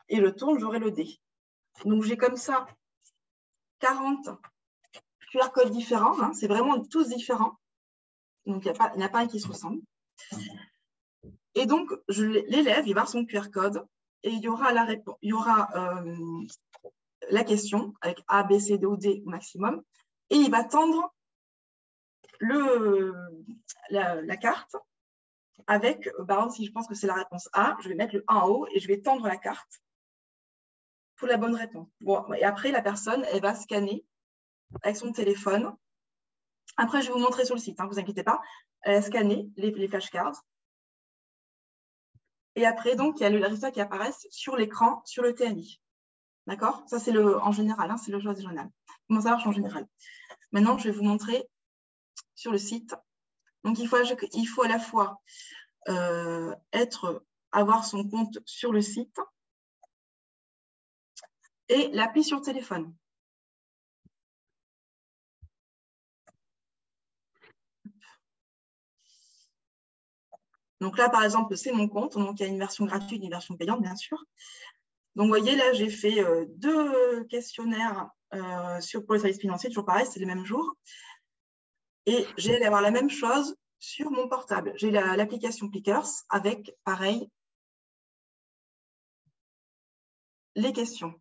Et je tourne, j'aurai le D. Donc, j'ai comme ça 40 QR codes différents. Hein. C'est vraiment tous différents. Donc, il n'y en a pas un qui se ressemble. Et donc, l'élève, il va avoir son QR code et il y aura la question avec A, B, C, D ou D au maximum. Et il va tendre la carte avec, par exemple, si je pense que c'est la réponse A, je vais mettre le 1 en haut et je vais tendre la carte pour la bonne réponse. Bon, et après, la personne, elle va scanner avec son téléphone. Après, je vais vous montrer sur le site, ne vous inquiétez pas. Elle va scanner les flashcards. Et après, donc, il y a le résultat qui apparaît sur l'écran, sur le TNI. D'accord? Ça, c'est en général, hein, c'est le choix journal. Comment ça marche en général? Maintenant, je vais vous montrer sur le site. Donc, il faut à la fois avoir son compte sur le site et l'appli sur téléphone. Donc là, par exemple, c'est mon compte. Donc, il y a une version gratuite et une version payante, bien sûr. Donc, vous voyez, là, j'ai fait 2 questionnaires pour le service financier. Toujours pareil, c'est les mêmes jours. Et j'ai avoir la même chose sur mon portable. J'ai l'application Plickers avec, pareil, les questions.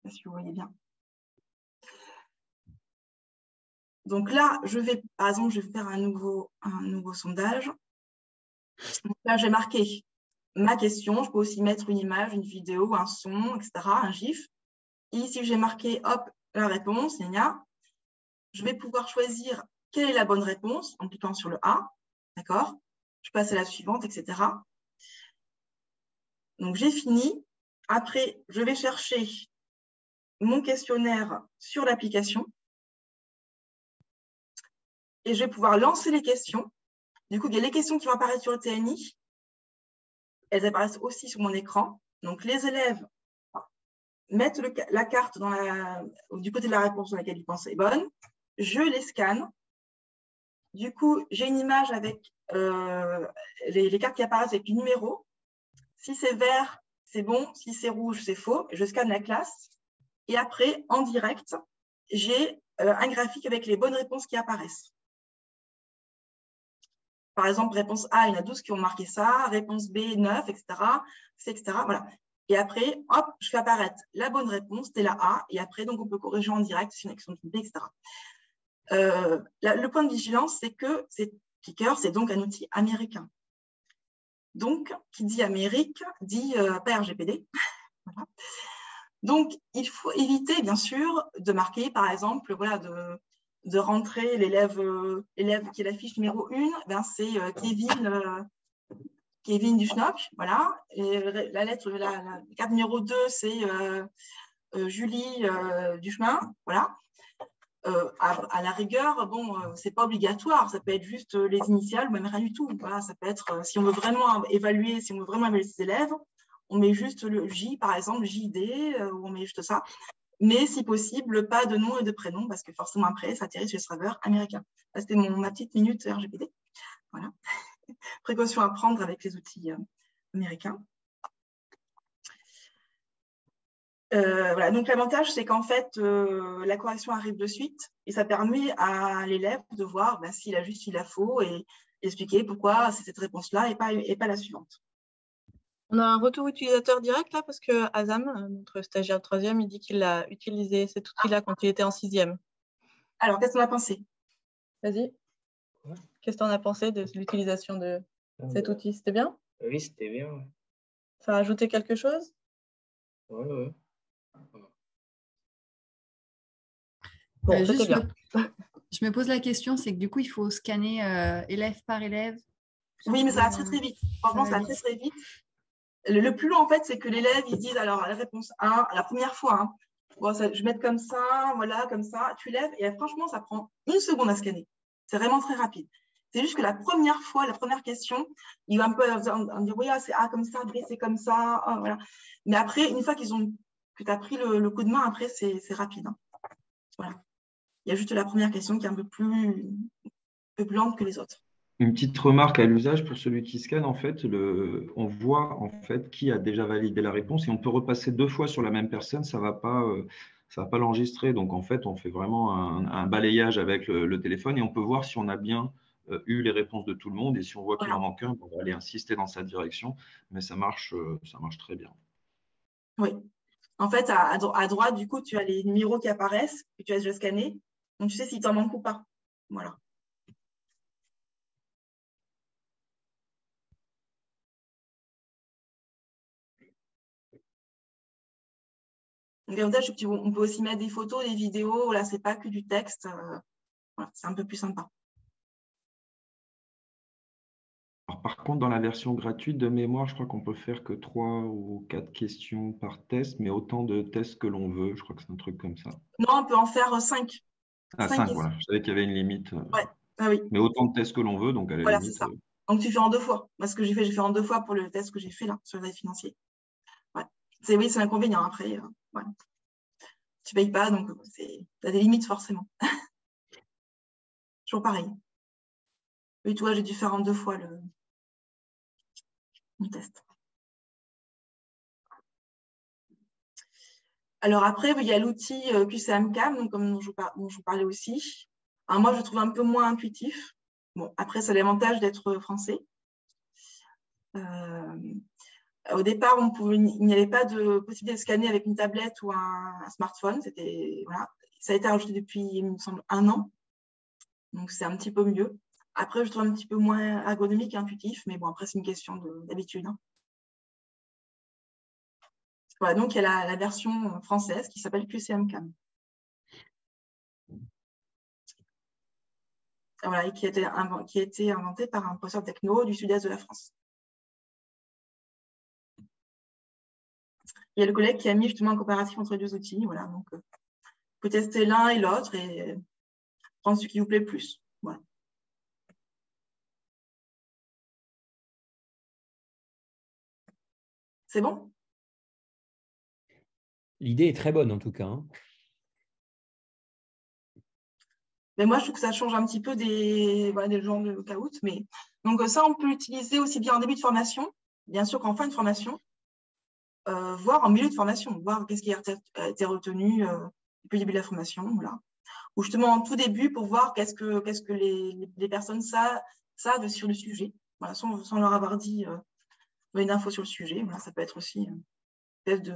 Je ne sais pas si vous voyez bien. Donc là, par exemple, je vais faire un nouveau sondage. Donc là, j'ai marqué ma question. Je peux aussi mettre une image, une vidéo, un son, etc., un GIF. Et ici, j'ai marqué, hop, la réponse, je vais pouvoir choisir quelle est la bonne réponse en cliquant sur le A. D'accord? Je passe à la suivante, etc. Donc, j'ai fini. Après, je vais chercher mon questionnaire sur l'application. Et je vais pouvoir lancer les questions. Du coup, il y a les questions qui vont apparaître sur le TNI. Elles apparaissent aussi sur mon écran. Donc, les élèves mettent la carte du côté de la réponse dans laquelle ils pensent est bonne. Je les scanne. Du coup, j'ai une image avec les cartes qui apparaissent avec le numéro. Si c'est vert, c'est bon. Si c'est rouge, c'est faux. Je scanne la classe. Et après, en direct, j'ai un graphique avec les bonnes réponses qui apparaissent. Par exemple, réponse A, il y en a 12 qui ont marqué ça. Réponse B, 9, etc. C, etc. Voilà. Et après, hop, je fais apparaître la bonne réponse, c'était la A. Et après, donc, on peut corriger en direct si une action de B, etc. Le point de vigilance, c'est que Plickers, c'est donc un outil américain. Donc, qui dit Amérique, dit pas RGPD. Voilà. Donc, il faut éviter, bien sûr, de marquer, par exemple, voilà, de rentrer l'élève qui est la fiche numéro 1, ben, c'est Kevin Duschnock, voilà. Et la carte numéro 2, c'est Julie Duchemin, voilà. À la rigueur, bon, c'est pas obligatoire, ça peut être juste les initiales ou même rien du tout. Voilà, ça peut être, si on veut vraiment évaluer, ses élèves, on met juste le J, par exemple, JD, ou on met juste ça. Mais si possible, pas de nom et de prénom, parce que forcément après, ça atterrit sur les serveurs américains. C'était ma petite minute RGPD. Voilà. Précaution à prendre avec les outils américains. Voilà. Donc l'avantage, c'est qu'en fait, la correction arrive de suite et ça permet à l'élève de voir s'il a juste, s'il a faux et expliquer pourquoi c'est cette réponse-là et pas la suivante. On a un retour utilisateur direct là parce que Azam, notre stagiaire de 3e, il dit qu'il a utilisé cet outil-là quand il était en 6e. Alors, qu'est-ce qu'on a pensé? Vas-y. Qu'est-ce que tu en as pensé de l'utilisation de cet outil? C'était bien? Oui, c'était bien. Ouais. Ça a ajouté quelque chose? Oui, oui. Bon, juste je me pose la question, c'est que du coup, il faut scanner élève par élève. Oui, mais ça va très très vite. Franchement, ça va très très vite. Le plus long, en fait, c'est que l'élève, il dise, alors, la réponse 1, la première fois, hein, bon, je vais mettre comme ça, voilà, comme ça, tu lèves, et franchement, ça prend 1 seconde à scanner. C'est vraiment très rapide. C'est juste que la première fois, la première question, il va un peu dire, oui, c'est A comme ça, B, c'est comme ça, oh, voilà. Mais après, une fois que tu as pris le coup de main, après, c'est rapide. Hein. Voilà. Il y a juste la première question qui est un peu plus lente que les autres. Une petite remarque à l'usage pour celui qui scanne, en fait, on voit en fait qui a déjà validé la réponse et on peut repasser 2 fois sur la même personne, ça va pas l'enregistrer. Donc en fait, on fait vraiment un balayage avec le téléphone et on peut voir si on a bien eu les réponses de tout le monde et si on voit qu'il en manque un, on va aller insister dans sa direction, mais ça marche très bien. Oui. En fait, à droite, du coup, tu as les numéros qui apparaissent que tu as déjà scannés. Donc tu sais s'il t'en manque ou pas. Voilà. L'avantage, c'est qu'on peut aussi mettre des photos, des vidéos. Là, c'est pas que du texte. Voilà, c'est un peu plus sympa. Alors, par contre, dans la version gratuite de mémoire, je crois qu'on peut faire que 3 ou 4 questions par test, mais autant de tests que l'on veut. Je crois que c'est un truc comme ça. Non, on peut en faire 5. Ah, 5, voilà. Je savais qu'il y avait une limite. Ouais. Ah, oui. Mais autant de tests que l'on veut, donc à la voilà, limite. C'est ça. Donc, tu fais en 2 fois. Moi, ce que j'ai fait en 2 fois pour le test que j'ai fait là, sur les financiers. Ouais. Oui, c'est l'inconvénient après. Voilà. Tu ne payes pas, donc tu as des limites forcément. Toujours pareil. Oui, toi, j'ai dû faire en 2 fois mon test. Alors après, il y a l'outil QCM-CAM, donc comme je vous parlais aussi. Alors moi, je trouve un peu moins intuitif. Bon, après, c'est l'avantage d'être français. Au départ, il n'y avait pas de possibilité de scanner avec une tablette ou un smartphone. Voilà. Ça a été rajouté depuis, il me semble, 1 an. Donc, c'est un petit peu mieux. Après, je trouve un petit peu moins ergonomique et intuitif, mais bon, après, c'est une question d'habitude. Hein. Voilà, donc il y a la version française qui s'appelle QCM-CAM. Voilà, et qui a été inventé par un professeur techno du sud-est de la France. Il y a le collègue qui a mis justement un comparatif entre les 2 outils. Voilà, donc vous pouvez tester l'un et l'autre et prendre ce qui vous plaît le plus. Voilà. C'est bon? L'idée est très bonne en tout cas. Hein. Mais moi, je trouve que ça change un petit peu des gens de Kahoot. Mais... Donc ça, on peut l'utiliser aussi bien en début de formation, bien sûr qu'en fin de formation, voire en milieu de formation, voir qu'est-ce qui a été retenu depuis le début de la formation. Voilà. Ou justement en tout début pour voir qu'est-ce que les personnes savent sur le sujet. Voilà, sans leur avoir dit une info sur le sujet. Voilà, ça peut être aussi un test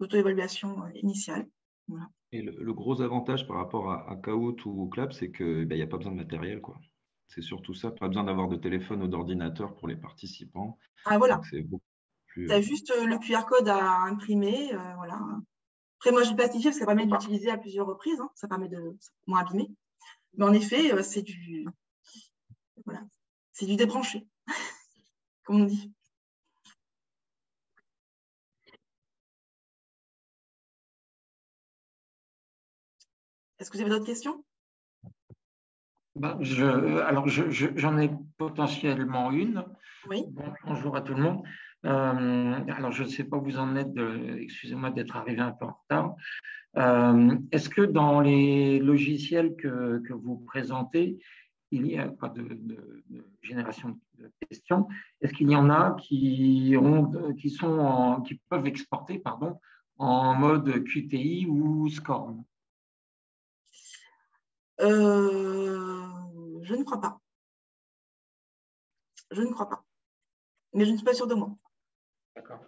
d'auto-évaluation initiale. Voilà. Et le gros avantage par rapport à Kahoot ou Clap, c'est qu'il n'y a pas besoin de matériel, quoi. C'est surtout ça, pas besoin d'avoir de téléphone ou d'ordinateur pour les participants. Ah voilà. C'est beaucoup plus. Tu as juste le QR code à imprimer. Voilà. Après, moi, je l'ai plastifié parce que ça permet de l'utiliser à plusieurs reprises. Hein. Ça permet de moins abîmer. Mais en effet, c'est du débranché, comme on dit. Est-ce que vous avez d'autres questions? Alors, j'en ai potentiellement une. Oui. Bonjour à tout le monde. Alors, je ne sais pas où vous en êtes, excusez-moi d'être arrivé un peu en retard. Est-ce que dans les logiciels que vous présentez, il y a pas de génération de questions, est-ce qu'il y en a qui peuvent exporter, pardon, en mode QTI ou SCORM? Je ne crois pas. Je ne crois pas. Mais je ne suis pas sûre de moi. D'accord.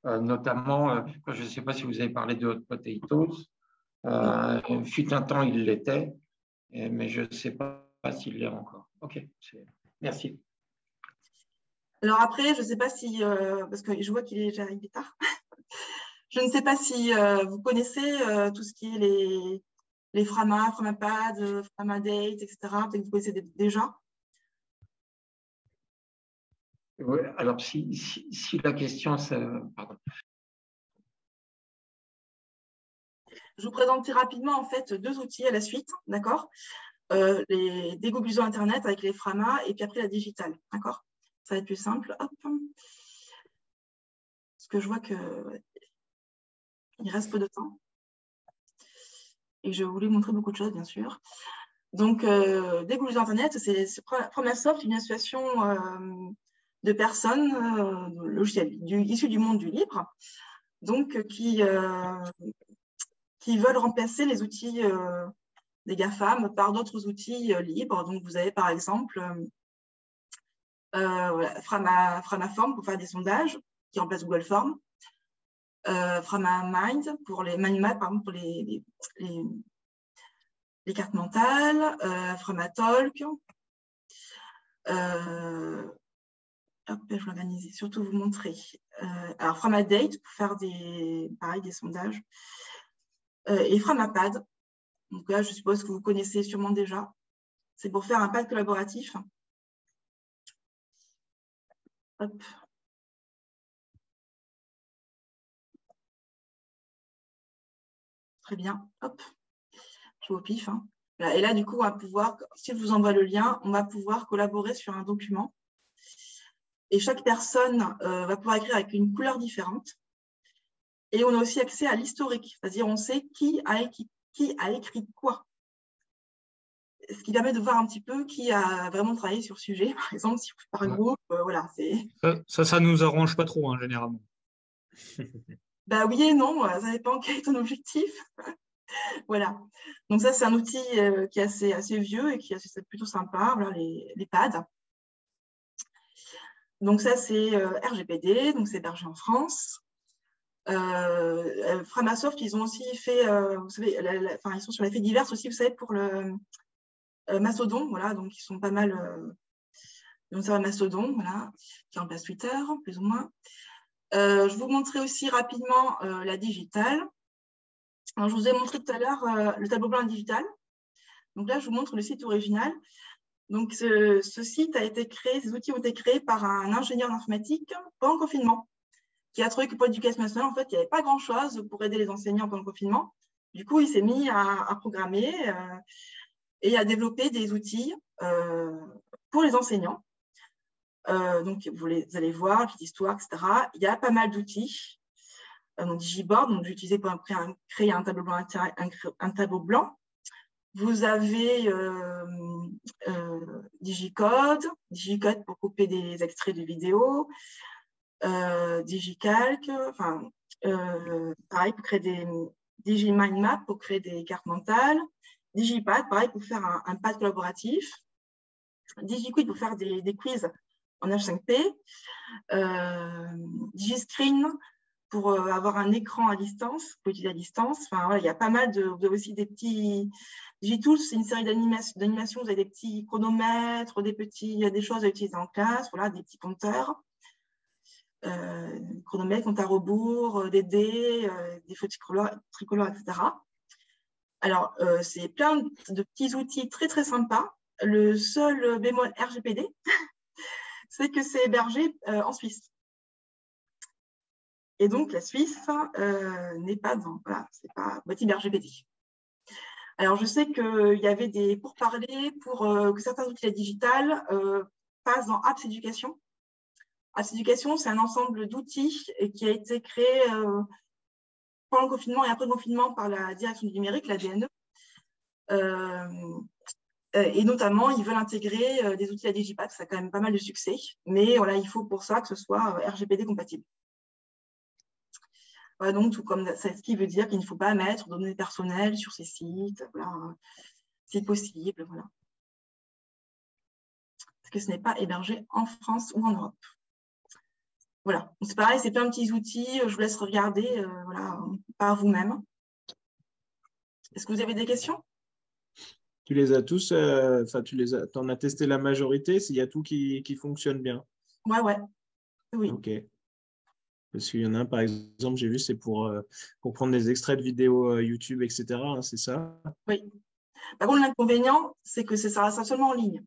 Notamment, je ne sais pas si vous avez parlé de Hot Potatoes. Fut un temps, il l'était, mais je ne sais pas s'il l'est encore. OK, merci. Alors après, je ne sais pas si, parce que je vois qu'il est déjà arrivé tard, je ne sais pas si vous connaissez tout ce qui est les Frama, Framapad, Framadate, etc. Peut-être que vous connaissez déjà. Oui, alors si la question, pardon. Je vous présente rapidement en fait 2 outils à la suite, d'accord, les dégooglisons Internet avec les Frama et puis après la digitale, d'accord. Ça va être plus simple. Hop. Parce que je vois qu'il reste peu de temps. Et je voulais montrer beaucoup de choses, bien sûr. Donc, dégooglisons Internet, c'est Framasoft, une association de personnes, logiciels issus du monde du libre, donc qui veulent remplacer les outils des GAFAM par d'autres outils libres. Donc, vous avez par exemple Framaform pour faire des sondages, qui remplace Google Form, Framamind pour les Mindmap, par exemple, pour les cartes mentales, Framatalk. Hop, je vais organiser, surtout vous montrer. Alors, Framadate pour faire des sondages. Et Framapad. Donc là, je suppose que vous connaissez sûrement déjà. C'est pour faire un pad collaboratif. Hop. Très bien. Hop. Je vais au pif. Hein. Et là, du coup, on va pouvoir, si je vous envoie le lien, on va pouvoir collaborer sur un document. Et chaque personne va pouvoir écrire avec une couleur différente. Et on a aussi accès à l'historique, c'est-à-dire on sait qui a écrit quoi. Ce qui permet de voir un petit peu qui a vraiment travaillé sur le sujet. Par exemple, si par groupe, voilà. Ça nous arrange pas trop, hein, généralement. Bah oui et non, ça dépend quel est ton objectif. Voilà. Donc ça, c'est un outil qui est assez vieux et qui est plutôt sympa, voilà, les pads. Donc ça, c'est RGPD, donc c'est hébergé en France. Framasoft, ils ont aussi fait, vous savez, ils sont sur les faits divers aussi, vous savez, pour le Mastodon, voilà, donc ils sont pas mal. Donc ça va Mastodon, voilà, qui remplace Twitter, plus ou moins. Je vais vous montrer aussi rapidement la digitale. Alors, je vous ai montré tout à l'heure le tableau blanc digital. Donc là, je vous montre le site original. Donc ce site a été créé, ces outils ont été créés par un ingénieur informatique pendant le confinement, qui a trouvé que pour l'éducation nationale, en fait, il n'y avait pas grand-chose pour aider les enseignants pendant le confinement. Du coup, il s'est mis à programmer et à développer des outils pour les enseignants. Donc, vous allez voir, petite histoire, etc. Il y a pas mal d'outils. Donc, Digiboard, donc j'ai utilisé pour créer un tableau blanc. Un tableau blanc. Vous avez Digicode pour couper des extraits de vidéos. Digicalc, pareil pour créer des Digimindmap pour créer des cartes mentales, Digipad, pareil pour faire un pad collaboratif, Digiquiz pour faire des quiz en H5P, Digiscreen pour avoir un écran à distance, pour utiliser à distance. Enfin, voilà, il y a pas mal vous avez aussi des petits Digitools, c'est une série d'animations, vous avez des petits chronomètres, des choses à utiliser en classe, voilà, des petits compteurs. Chronomètre, compte à rebours, des dés, des feux tricolores, etc. Alors, c'est plein de petits outils très, très sympas. Le seul bémol RGPD, c'est que c'est hébergé en Suisse. Et donc, la Suisse n'est pas dans, voilà, c'est pas compatible RGPD. Alors, je sais qu'il y avait des pourparlers pour que certains outils digitales passent dans Apps Éducation. Apps Éducation, c'est un ensemble d'outils qui a été créé pendant le confinement et après le confinement par la direction du numérique, la DNE. Et notamment, ils veulent intégrer des outils à Digipack, ça a quand même pas mal de succès. Mais voilà, il faut pour ça que ce soit RGPD compatible. Voilà, donc, tout comme ça, ce qui veut dire qu'il ne faut pas mettre de données personnelles sur ces sites, voilà, c'est possible, voilà. Parce que ce n'est pas hébergé en France ou en Europe. Voilà, c'est pareil, c'est plein de petits outils, je vous laisse regarder voilà, par vous-même. Est-ce que vous avez des questions? Tu les as tous, enfin, tu en as testé la majorité, il y a tout qui fonctionne bien. Ouais, oui. Ok. Parce qu'il y en a un, par exemple, j'ai vu, c'est pour prendre des extraits de vidéos YouTube, etc. Hein, c'est ça? Oui. Par contre, l'inconvénient, c'est que ça sera seulement en ligne.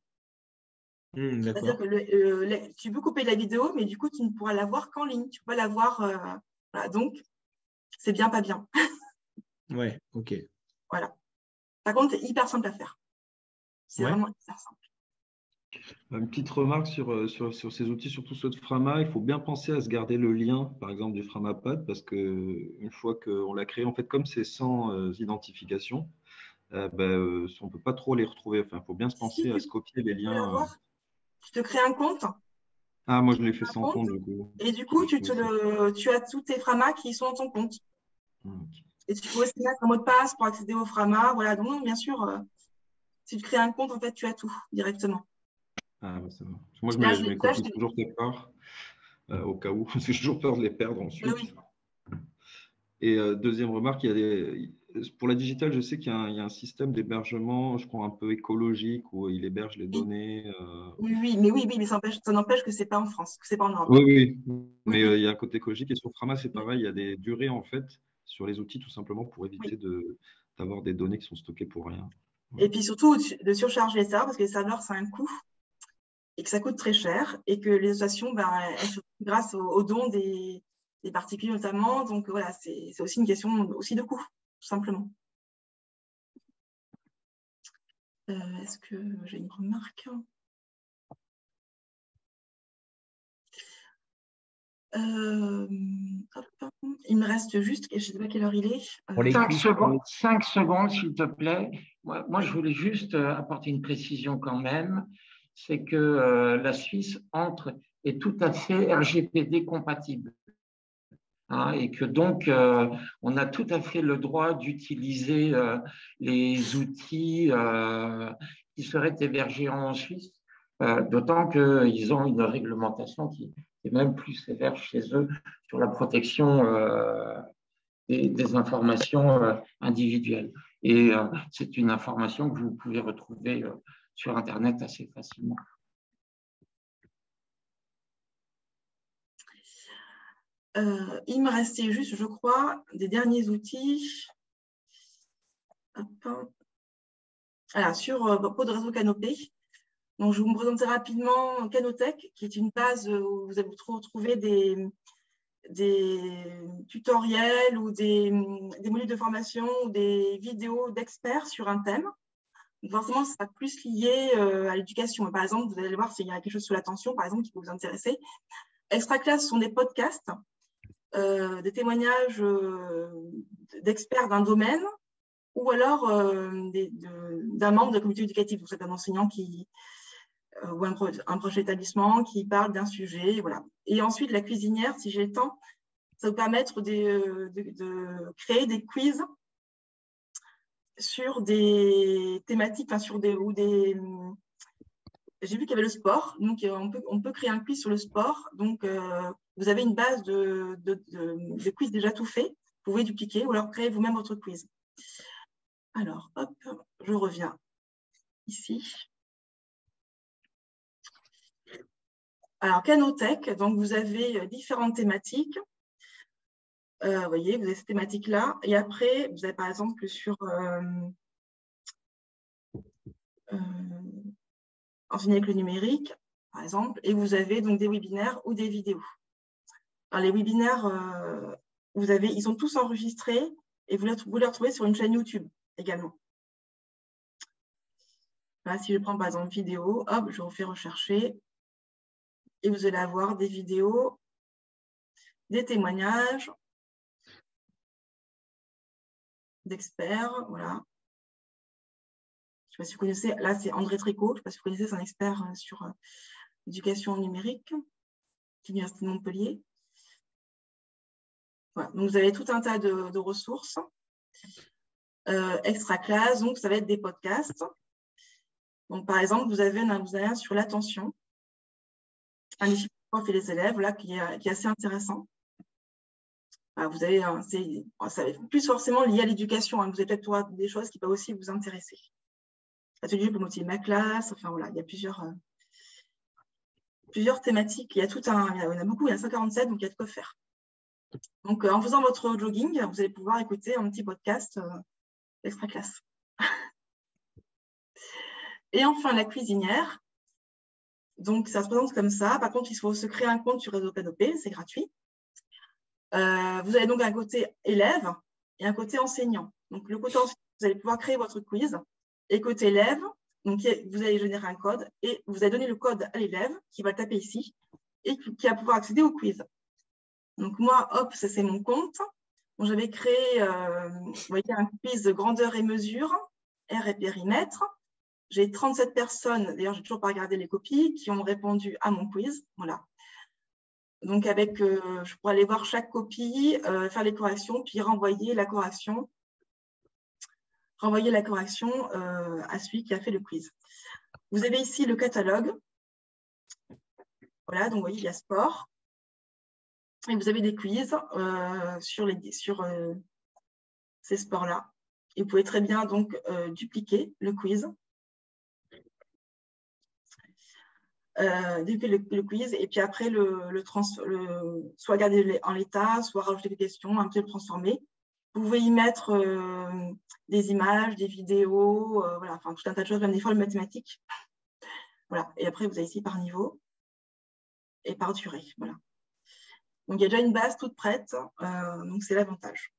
C'est-à-dire que tu peux couper la vidéo, mais du coup, tu ne pourras la voir qu'en ligne. Tu ne peux pas la voir. Voilà, donc, c'est bien, pas bien. Ouais, ok. Voilà. Par contre, c'est hyper simple à faire. C'est vraiment hyper simple. Une petite remarque sur ces outils, surtout ceux de Frama, il faut bien penser à se garder le lien, par exemple, du Framapad, parce qu'une fois qu'on l'a créé, en fait, comme c'est sans identification, on ne peut pas trop les retrouver. Enfin, il faut bien se penser à se copier les liens. Tu te crées un compte. Ah, moi, je l'ai fait sans compte, du coup. Et du coup, tu as tous tes Frama qui sont dans ton compte. Okay. Et tu peux aussi mettre un mot de passe pour accéder au Frama. Voilà, donc, bien sûr, si tu crées un compte, en fait, tu as tout directement. Ah, bah, ça va. Moi, je me copie toujours quelque part, au cas où, parce que j'ai toujours peur de les perdre ensuite. Oui. Et deuxième remarque, pour la digitale, je sais qu'il y a un système d'hébergement, je crois, un peu écologique, où il héberge les données. Oui, mais ça n'empêche que ce n'est pas en France, que ce n'est pas en Europe. Oui. Mais il y a un côté écologique. Et sur Frama, c'est pareil, il y a des durées, en fait, sur les outils, tout simplement, pour éviter d'avoir des données qui sont stockées pour rien. Et puis surtout, de surcharger les serveurs, parce que les serveurs, c'est un coût et que ça coûte très cher et que les associations, elles sont grâce aux dons des particuliers notamment. Donc voilà, c'est aussi une question aussi de coût, tout simplement. Est-ce que j'ai une remarque? Il me reste juste, je ne sais pas quelle heure il est. 5 secondes, s'il te plaît. Moi, je voulais juste apporter une précision quand même. C'est que la Suisse est tout à fait RGPD compatible. Hein, et que donc, on a tout à fait le droit d'utiliser les outils qui seraient hébergés en Suisse, d'autant qu'ils ont une réglementation qui est même plus sévère chez eux sur la protection des informations individuelles. Et c'est une information que vous pouvez retrouver sur Internet assez facilement. Il me restait juste, je crois, des derniers outils. Alors, sur propos de réseau Canopé. Donc, je vais vous présenter rapidement Canotech, qui est une base où vous allez retrouver des tutoriels ou des modules de formation ou des vidéos d'experts sur un thème. Donc, forcément, ça sera plus lié à l'éducation. Par exemple, vous allez voir s'il y a quelque chose sur l'attention, par exemple, qui peut vous intéresser. Extra classe sont des podcasts, des témoignages d'experts d'un domaine ou alors d'un membre de la communauté éducative. Donc, c'est un enseignant ou un projet d'établissement qui parle d'un sujet. Voilà. Et ensuite, la cuisinière, si j'ai le temps, ça va vous permettre de créer des quiz sur des thématiques, j'ai vu qu'il y avait le sport, donc on peut créer un quiz sur le sport. Donc, vous avez une base de quiz déjà tout fait. Vous pouvez dupliquer ou alors créer vous-même votre quiz. Alors, hop, je reviens ici. Alors, Canotech, donc vous avez différentes thématiques. Vous voyez, vous avez cette thématique-là. Et après, vous avez par exemple sur enseigner avec le numérique, par exemple, et vous avez donc des webinaires ou des vidéos. Alors, les webinaires, ils sont tous enregistrés et vous les retrouvez sur une chaîne YouTube également. Là, si je prends par exemple vidéo, hop, je refais rechercher et vous allez avoir des vidéos, des témoignages d'experts, voilà. Je ne sais pas si vous connaissez, là c'est André Tricot, je ne sais pas si vous connaissez, c'est un expert sur l'éducation numérique, qui est l'Université de Montpellier. Voilà. Donc vous avez tout un tas de ressources. Extra classe, donc ça va être des podcasts. Donc par exemple, vous avez un sur l'attention, un défi pour les profs et les élèves, là, qui est assez intéressant. Vous avez, ça va plus forcément lié à l'éducation, hein. Vous avez peut-être des choses qui peuvent aussi vous intéresser. Atelier pour motiver ma classe, enfin voilà, il y a plusieurs thématiques. Il y en a beaucoup, il y en a 147, donc il y a de quoi faire. Donc en faisant votre jogging, vous allez pouvoir écouter un petit podcast extra classe. Et enfin, la cuisinière. Donc ça se présente comme ça. Par contre, il faut se créer un compte sur Réseau Canopé, c'est gratuit. Vous avez donc un côté élève et un côté enseignant. Donc, le côté enseignant, vous allez pouvoir créer votre quiz. Et côté élève, donc, vous allez générer un code et vous allez donner le code à l'élève qui va le taper ici et qui va pouvoir accéder au quiz. Donc, moi, hop, ça c'est mon compte. J'avais créé vous voyez, un quiz de grandeur et mesure, R et périmètre. J'ai 37 personnes, d'ailleurs, je n'ai toujours pas regardé les copies, qui ont répondu à mon quiz. Voilà. Donc, je pourrais aller voir chaque copie, faire les corrections, puis renvoyer la correction à celui qui a fait le quiz. Vous avez ici le catalogue. Voilà, donc vous voyez, il y a sport. Et vous avez des quiz sur ces sports-là. Et vous pouvez très bien donc dupliquer le quiz. Le quiz et puis après soit garder en l'état, soit rajouter des questions, un petit peu le transformer. Vous pouvez y mettre des images, des vidéos, voilà, enfin tout un tas de choses, même des formules mathématiques. Voilà. Et après vous avez ici par niveau et par durée. Voilà. Donc il y a déjà une base toute prête, donc c'est l'avantage.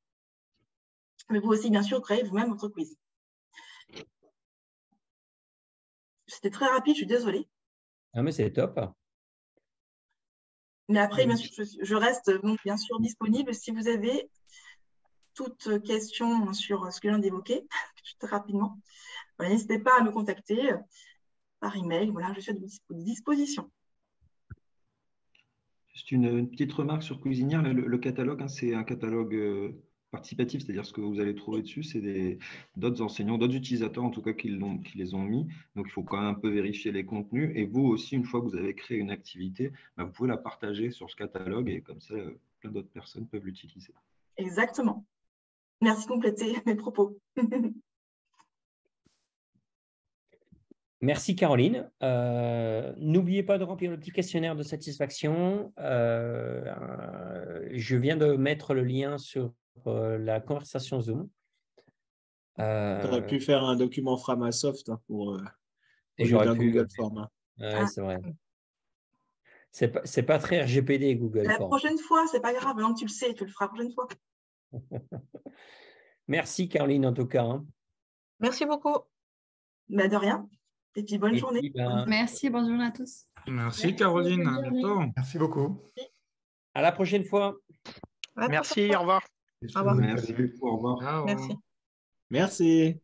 Mais vous aussi bien sûr créez vous-même votre quiz. C'était très rapide, je suis désolée. Ah, mais c'est top. Mais après, bien sûr, je reste donc bien sûr disponible si vous avez toute question sur ce que je viens d'évoquer, très rapidement. Voilà, n'hésitez pas à me contacter par email. Voilà, je suis à votre disposition. Juste une petite remarque sur Cuisinière. Le catalogue, hein, c'est un catalogue participatif, c'est-à-dire ce que vous allez trouver dessus, c'est d'autres enseignants, d'autres utilisateurs en tout cas qui les ont mis. Donc, il faut quand même un peu vérifier les contenus. Et vous aussi, une fois que vous avez créé une activité, vous pouvez la partager sur ce catalogue et comme ça, plein d'autres personnes peuvent l'utiliser. Exactement. Merci de compléter mes propos. Merci Caroline. N'oubliez pas de remplir le petit questionnaire de satisfaction. Je viens de mettre le lien sur la conversation Zoom. Tu aurais pu faire un document Framasoft pour Google Form. Hein. Ouais, c'est vrai. C'est pas très RGPD Google La Form. prochaine fois, c'est pas grave. Maintenant que tu le sais, tu le feras la prochaine fois. Merci Caroline en tout cas. Hein. Merci beaucoup. Bah, de rien. Et puis bonne journée. Puis, Merci, bonne journée à tous. Merci Caroline, à bientôt. Merci beaucoup. À la prochaine fois. Merci, au revoir. Au revoir. Merci, au revoir. Merci. Merci.